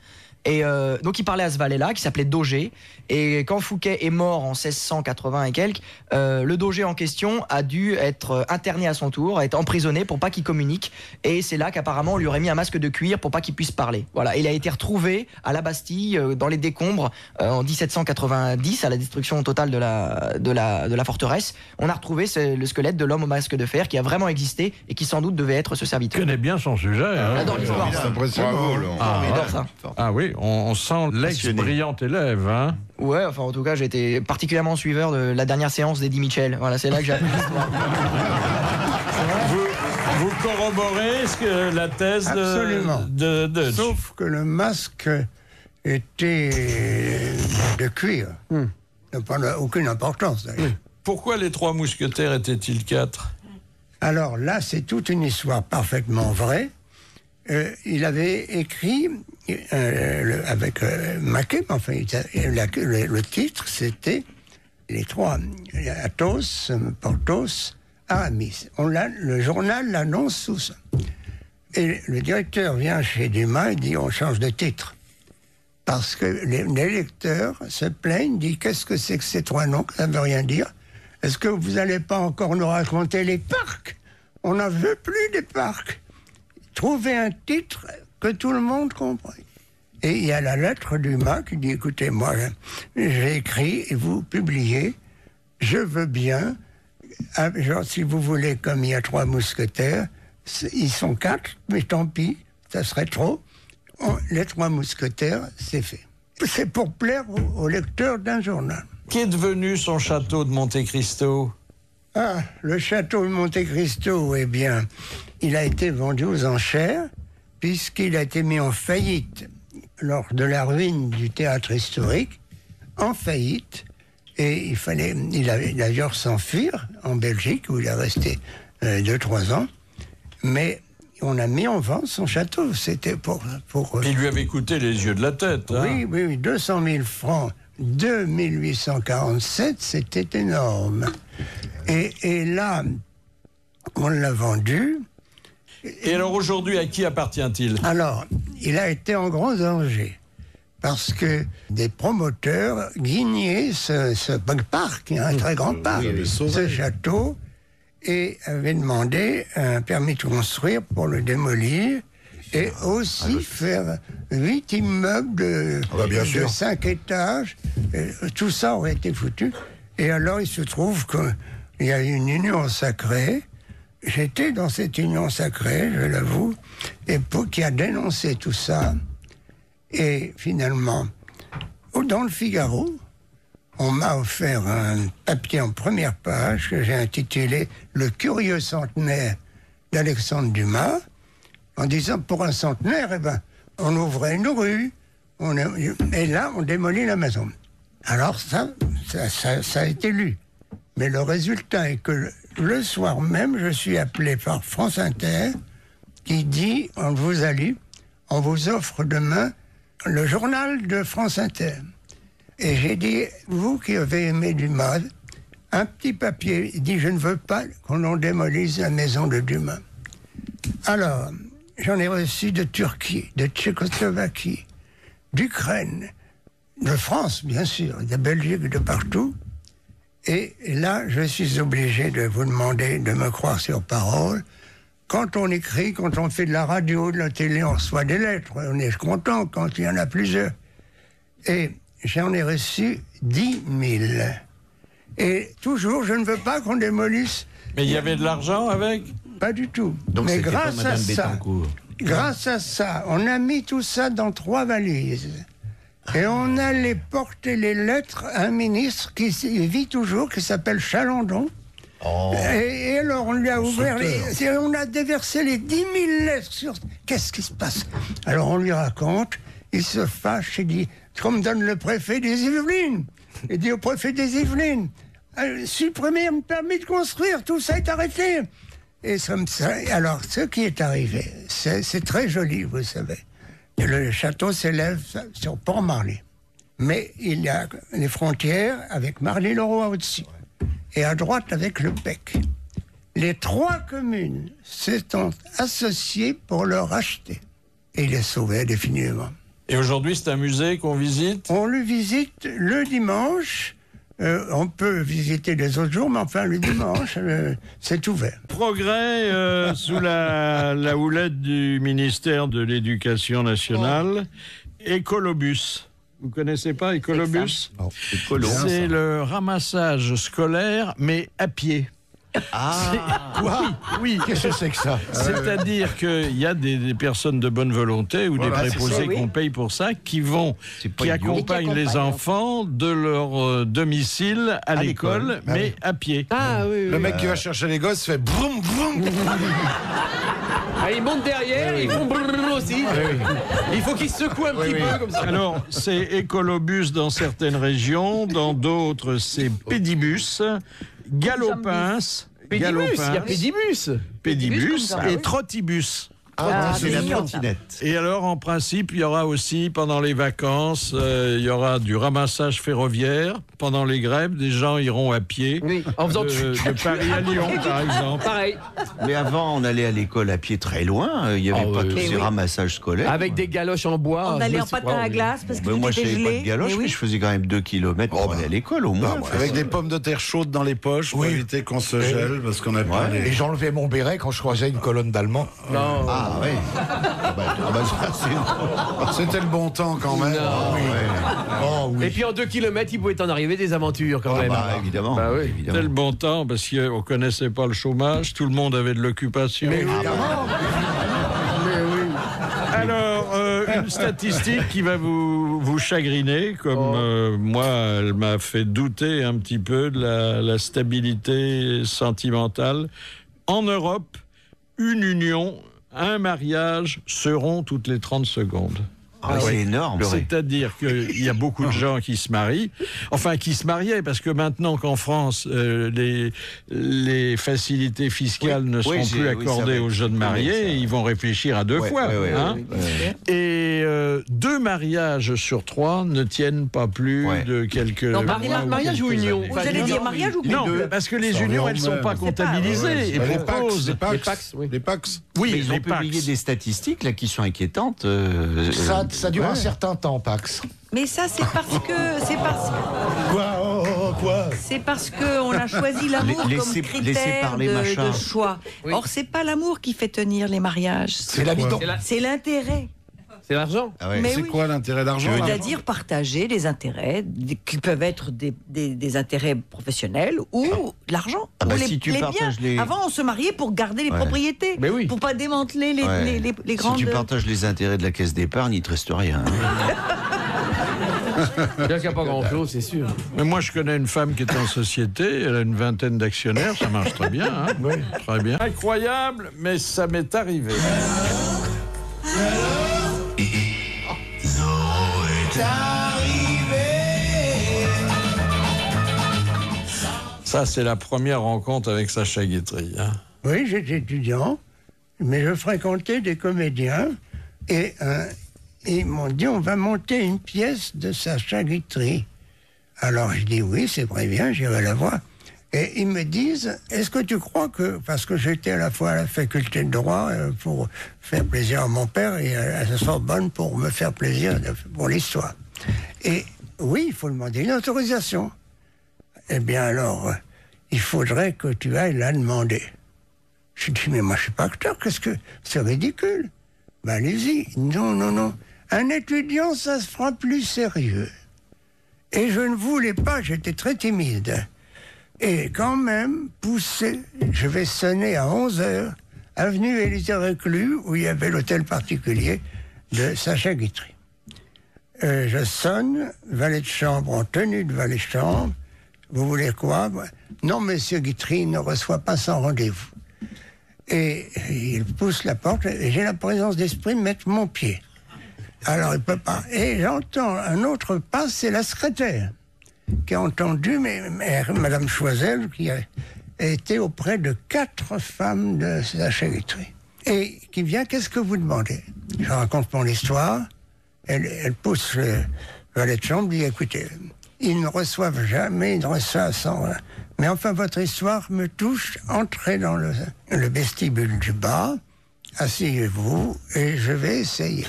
Et donc il parlait à ce valet-là, qui s'appelait Daugé, et quand Fouquet est mort en 1680 et quelques, le Daugé en question a dû être interné à son tour, être emprisonné pour pas qu'il communique, et c'est là qu'apparemment on lui aurait mis un masque de cuir pour pas qu'il puisse parler. Voilà, il a été retrouvé à la Bastille, dans les décombres, en 1790, à la destruction totale de la forteresse. On a retrouvé le squelette de l'homme au masque de fer qui a vraiment existé et qui sans doute devait être ce serviteur. Il connaît bien son sujet. Hein. J'adore l'histoire. C'est impressionnant. J'adore ça. Ah oui, on sent l'ex-brillant élève. Hein. Ouais, enfin en tout cas j'ai été particulièrement suiveur de la dernière séance d'Eddie Mitchell. Voilà, c'est là que j'ai appris l'histoire. Vous corroborez la thèse de Deutsch. Sauf que le masque était de cuir. Ça n'a aucune importance d'ailleurs. Pourquoi les 3 mousquetaires étaient-ils 4 ? Alors là, c'est toute une histoire parfaitement vraie. Il avait écrit avec Maquet, enfin, le titre, c'était les 3, Athos, Porthos, Aramis. Le journal l'annonce sous ça. Et le directeur vient chez Dumas et dit on change de titre. Parce que les lecteurs se plaignent, disent qu'est-ce que c'est que ces 3 noms, ça ne veut rien dire. Est-ce que vous n'allez pas encore nous raconter les parcs ? On n'en veut plus des parcs. Trouvez un titre que tout le monde comprenne. Et il y a la lettre Dumas qui dit écoutez, moi j'ai écrit et vous publiez, je veux bien, genre si vous voulez, comme il y a 3 mousquetaires, ils sont 4, mais tant pis, ça serait trop. Les 3 mousquetaires, c'est fait. C'est pour plaire aux lecteurs d'un journal. Qu'est devenu son château de Monte Cristo ? Ah, le château de Monte Cristo, eh bien, il a été vendu aux enchères, puisqu'il a été mis en faillite lors de la ruine du théâtre historique, en faillite, et il a d'ailleurs s'enfuir en Belgique, où il est resté 2-3 ans, mais on a mis en vente son château, c'était pour il lui avait coûté les yeux de la tête. Hein. Oui, 200 000 francs, 2847, c'était énorme. Et là, on l'a vendu. Et alors aujourd'hui, à qui appartient-il ? Alors, il a été en grand danger. Parce que des promoteurs guignaient ce parc, un très grand parc, ce château, et avaient demandé un permis de construire pour le démolir et aussi faire 8 immeubles de 5 étages. Tout ça aurait été foutu. Et alors, il se trouve qu'il y a une union sacrée. J'étais dans cette union sacrée, je l'avoue, et qui a dénoncé tout ça. Et finalement, dans le Figaro, on m'a offert un papier en première page que j'ai intitulé « Le curieux centenaire d'Alexandre Dumas », en disant pour un centenaire, eh ben, on ouvrait une rue, et là, on démolit la maison. Alors ça a été lu. Mais le résultat est que le soir même, je suis appelé par France Inter, qui dit, on vous a lu, on vous offre demain le journal de France Inter. Et j'ai dit, vous qui avez aimé Dumas, un petit papier, il dit, je ne veux pas qu'on en démolisse la maison de Dumas. Alors, j'en ai reçu de Turquie, de Tchécoslovaquie, d'Ukraine, de France, bien sûr, de Belgique, de partout. Et là, je suis obligé de vous demander de me croire sur parole. Quand on écrit, quand on fait de la radio, de la télé, on reçoit des lettres. On est content quand il y en a plusieurs. Et j'en ai reçu 10 000. Et toujours, je ne veux pas qu'on démolisse. Mais il y avait de l'argent avec? Pas du tout. Donc mais c'était pas Madame Bettencourt. grâce à ça, on a mis tout ça dans 3 valises. Et on allait porter les lettres à un ministre qui vit toujours, qui s'appelle Chalandon. Oh. Et alors on lui a ouvert on a déversé les 10 000 lettres sur... Qu'est-ce qui se passe? Alors on lui raconte, il se fâche et dit, comme donne le préfet des Yvelines. Il dit au préfet des Yvelines, supprimez un permis de construire, tout ça est arrêté. Et comme ça, alors ce qui est arrivé, c'est très joli, vous savez. Et le château s'élève sur Port-Marly. Mais il y a les frontières avec Marly-le-Roi au-dessus. Et à droite avec le Bec. Les 3 communes s'étant associées pour le racheter. Et il les sauvait définitivement. Et aujourd'hui, c'est un musée qu'on visite? On le visite le dimanche. On peut visiter les autres jours, mais enfin, le dimanche, c'est ouvert. Progrès sous la houlette du ministère de l'Éducation nationale. Écolobus. Vous connaissez pas Écolobus? C'est le ramassage scolaire, mais à pied. Ah, quoi? Oui. Qu'est-ce que c'est que ça? C'est-à-dire qu'il y a des personnes de bonne volonté ou des préposés qu'on paye pour ça qui accompagnent les enfants de leur domicile à l'école, mais à pied. Ah oui. Le mec qui va chercher les gosses fait broum broum. Ah, ils montent derrière, ils font brrr aussi. Il faut qu'ils se secouent un petit peu comme ça. Alors, c'est écolobus dans certaines régions, dans d'autres, c'est pédibus, galopins, il y a pédibus. Pédibus et trottibus. C'est la trottinette. Et alors, en principe, il y aura aussi, pendant les vacances, il y aura du ramassage ferroviaire. Pendant les grèves, des gens iront à pied en faisant de Paris à Lyon, par exemple. Pareil. Mais avant, on allait à l'école à pied très loin. Il n'y avait pas tous ces ramassages scolaires. Avec des galoches en bois. On allait en patin à glace parce qu'il moi, je était n'avais gelé. pas de galoche, mais je faisais quand même 2 kilomètres pour aller à l'école, au moins. Avec des pommes de terre chaudes dans les poches pour éviter qu'on se gèle, parce qu'on a pas Et j'enlevais mon béret quand je croisais une colonne d'Allemands. Non. Ah oui. C'était le bon temps quand même. Et puis en 2 kilomètres, il pouvait en arriver des aventures quand même. Évidemment. Bah oui. C'était le bon temps parce qu'on ne connaissait pas le chômage, tout le monde avait de l'occupation. Mais évidemment. Alors, une statistique qui va vous chagriner, comme moi, elle m'a fait douter un petit peu de la stabilité sentimentale. En Europe, une union, un mariage se rompt toutes les 30 secondes. C'est énorme. C'est-à-dire qu'il y a beaucoup de gens qui se marient, enfin qui se mariaient, parce que maintenant qu'en France, les facilités fiscales ne seront plus accordées aux jeunes mariés, ils vont réfléchir à 2 fois. Et 2 mariages sur 3 ne tiennent pas plus de quelques mois. Mariage ou union? Vous allez dire mariage ou non, parce que les unions, elles ne sont pas comptabilisées. Les Pax. Oui, ils ont publié des statistiques là, qui sont inquiétantes. Ça dure un certain temps, Pax. Mais ça, c'est parce que... Quoi C'est parce qu'on a choisi l'amour comme critère de choix. Oui. Or, c'est pas l'amour qui fait tenir les mariages. C'est l'habitant. C'est l'intérêt. C'est l'argent. C'est quoi l'intérêt d'argent? C'est-à-dire partager des intérêts qui peuvent être des intérêts professionnels ou de l'argent. Si tu partages les... Avant, on se mariait pour garder les propriétés, pour pas démanteler les grandes... Si tu partages les intérêts de la caisse d'épargne, il te reste rien. Il n'y a pas grand-chose, c'est sûr. Mais moi, je connais une femme qui est en société, elle a une vingtaine d'actionnaires, ça marche très bien. Très bien. Incroyable, mais ça m'est arrivé. Ça, c'est la première rencontre avec Sacha Guitry. Oui, j'étais étudiant, mais je fréquentais des comédiens et ils m'ont dit on va monter une pièce de Sacha Guitry. Alors je dis oui, c'est très bien, j'irai la voir. Et ils me disent, est-ce que tu crois que, parce que j'étais à la fois à la faculté de droit pour faire plaisir à mon père et à la Sorbonne pour me faire plaisir pour l'histoire. Et oui, il faut demander une autorisation. Eh bien alors, il faudrait que tu ailles la demander. Je dis, mais moi je suis pas acteur, qu'est-ce que... C'est ridicule. Ben allez-y. Non. Un étudiant, ça se fera plus sérieux. Et je ne voulais pas, j'étais très timide. Et quand même, poussé, je vais sonner à 11h, avenue Élysée-Reclus, où il y avait l'hôtel particulier de Sacha Guitry. Je sonne, valet de chambre en tenue de valet de chambre. Vous voulez quoi? Non, monsieur Guitry ne reçoit pas sans rendez-vous. Et il pousse la porte, et j'ai la présence d'esprit de mettre mon pied. Alors il peut pas. Et j'entends un autre pas, c'est la secrétaire, qui a entendu Madame Choiseul, qui a été auprès de 4 femmes de Sacha Guitry. Et qui vient, qu'est-ce que vous demandez? Je raconte mon histoire. Elle pousse le valet de chambre, dit, écoutez, ils ne reçoivent jamais, ils ne reçoivent sans... Mais enfin, votre histoire me touche. Entrez dans le vestibule du bas, asseyez-vous, et je vais essayer.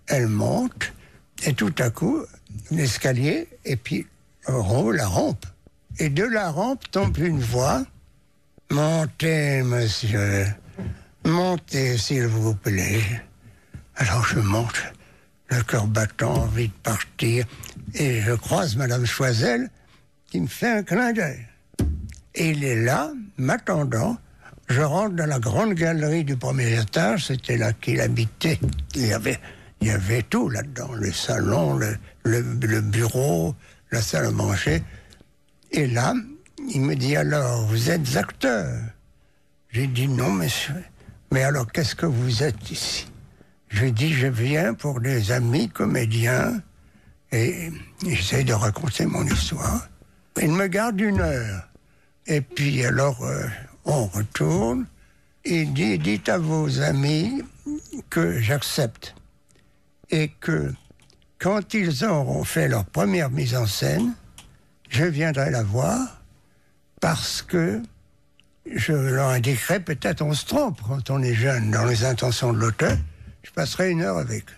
Elle monte, et tout à coup, l'escalier, et puis la rampe. Et de la rampe tombe une voix. Montez, monsieur, montez, s'il vous plaît. Alors je monte, le cœur battant, envie de partir, et je croise Madame Choiseul, qui me fait un clin d'œil. Et il est là, m'attendant. Je rentre dans la grande galerie du premier étage, c'était là qu'il habitait. Il y avait tout là-dedans, le salon, le bureau, la salle à manger. Et là, il me dit, alors, vous êtes acteur? J'ai dit, non, monsieur. Mais alors, qu'est-ce que vous êtes ici? J'ai dit, je viens pour des amis comédiens, et j'essaie de raconter mon histoire. Il me garde 1 heure. Et puis, alors, on retourne. Il dit, dites à vos amis que j'accepte. Et que, quand ils auront fait leur première mise en scène, je viendrai la voir, parce que je leur indiquerai, peut-être on se trompe quand on est jeune dans les intentions de l'auteur, je passerai 1 heure avec eux.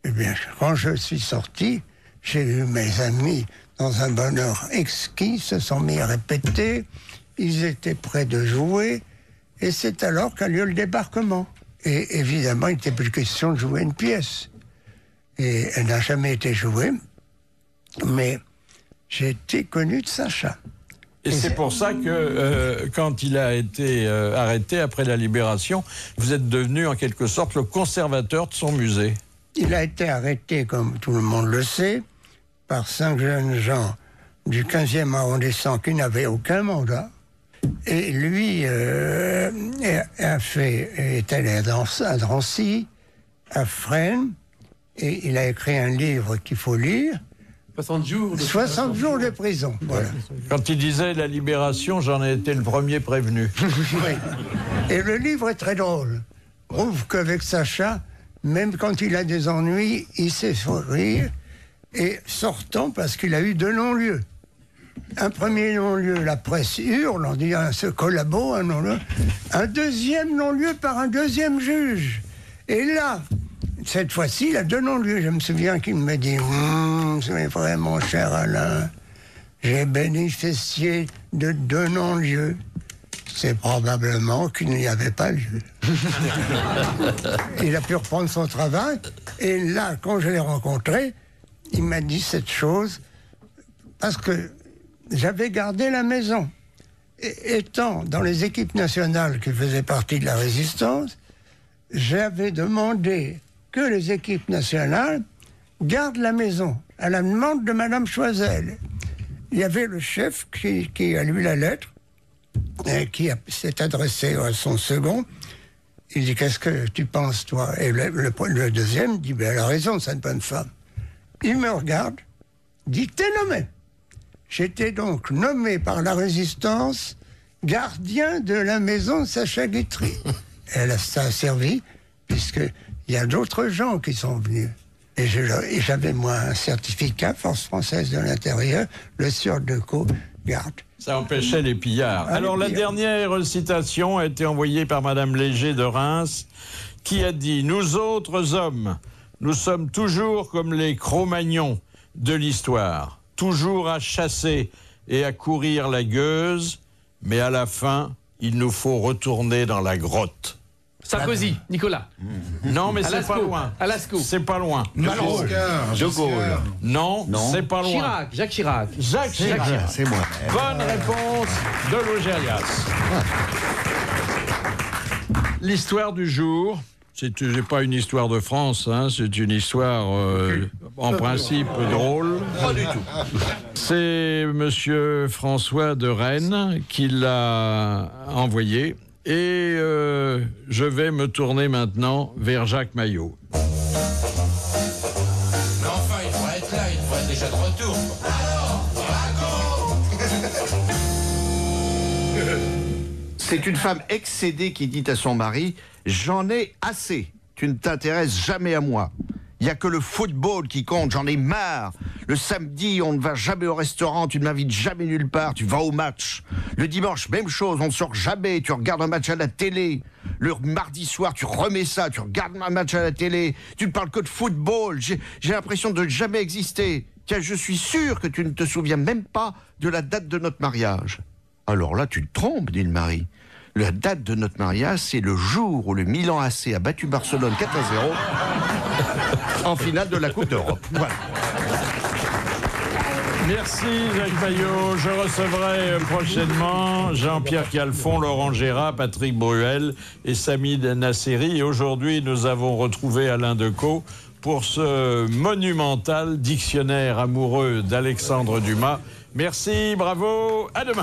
Eh bien, quand je suis sorti, j'ai eu mes amis dans un bonheur exquis, se sont mis à répéter, ils étaient prêts de jouer, et c'est alors qu'a lieu le débarquement. Et évidemment, il n'était plus question de jouer une pièce. Et elle n'a jamais été jouée, mais j'ai été connu de Sacha. Et c'est pour ça que quand il a été arrêté après la Libération, vous êtes devenu en quelque sorte le conservateur de son musée. Il a été arrêté, comme tout le monde le sait, par 5 jeunes gens du 15e arrondissement qui n'avaient aucun mandat. Et lui est allé à Drancy, à Fresnes, et il a écrit un livre qu'il faut lire. 60 jours de prison. Voilà. Quand il disait la libération, j'en ai été le premier prévenu. Oui. Et le livre est très drôle. Prouve qu'avec Sacha, même quand il a des ennuis, il sait sourire. Et sortant, parce qu'il a eu 2 non-lieux. Un premier non-lieu, la presse hurle, on dit ce collabo, un non-lieu. Un deuxième non-lieu par un deuxième juge. Et là, cette fois-ci, il a 2 non-lieux. Je me souviens qu'il me dit c'est vrai, mon cher Alain, j'ai bénéficié de 2 non-lieux. C'est probablement qu'il n'y avait pas lieu. Il a pu reprendre son travail. Et là, quand je l'ai rencontré, il m'a dit cette chose, parce que j'avais gardé la maison. Et, étant dans les équipes nationales qui faisaient partie de la résistance, j'avais demandé que les équipes nationales gardent la maison, à la demande de Madame Choiseul. Il y avait le chef qui a lu la lettre, et qui s'est adressé à son second. Il dit, qu'est-ce que tu penses, toi? Et le deuxième dit, elle a raison, c'est une bonne femme. Il me regarde, dit, t'es nommé. J'étais donc nommé par la résistance gardien de la maison de Sacha Guitry. Ça a servi, puisqu'il y a d'autres gens qui sont venus. Et j'avais, moi, un certificat, Force française de l'intérieur, le sieur de Co garde. Ça empêchait les pillards. Alors, la dernière citation a été envoyée par Madame Léger de Reims, qui a dit « Nous autres hommes, nous sommes toujours comme les Cro-Magnons de l'histoire, toujours à chasser et à courir la gueuse, mais à la fin, il nous faut retourner dans la grotte. » Sarkozy, Nicolas. Non, mais c'est pas loin. Alasco. C'est pas loin. Malraux. De Gaulle. Non, c'est pas loin. Chirac, Jacques Chirac. Jacques Chirac. C'est moi. Bonne réponse de Logérias. L'histoire du jour, c'est pas une histoire de France, hein, c'est une histoire en principe drôle. Pas du tout. C'est monsieur François de Rennes qui l'a envoyé. Et je vais me tourner maintenant vers Jacques Maillot. Mais enfin, il devrait être là, il devrait être déjà de retour. Alors, C'est une femme excédée qui dit à son mari « J'en ai assez, tu ne t'intéresses jamais à moi. Il n'y a que le football qui compte, j'en ai marre. Le samedi, on ne va jamais au restaurant, tu ne m'invites jamais nulle part, tu vas au match. Le dimanche, même chose, on ne sort jamais, tu regardes un match à la télé. Le mardi soir, tu remets ça, tu regardes un match à la télé. Tu ne parles que de football, j'ai l'impression de ne jamais exister. Tiens, je suis sûr que tu ne te souviens même pas de la date de notre mariage. » Alors là, tu te trompes, dit le mari. La date de notre mariage, c'est le jour où le Milan AC a battu Barcelone 4-0 en finale de la Coupe d'Europe. Voilà. Merci Jacques Maillot. Je recevrai prochainement Jean-Pierre Calfon, Laurent Gérard, Patrick Bruel et Samid Nasseri. Et aujourd'hui, nous avons retrouvé Alain Decaux pour ce monumental dictionnaire amoureux d'Alexandre Dumas. Merci, bravo, à demain.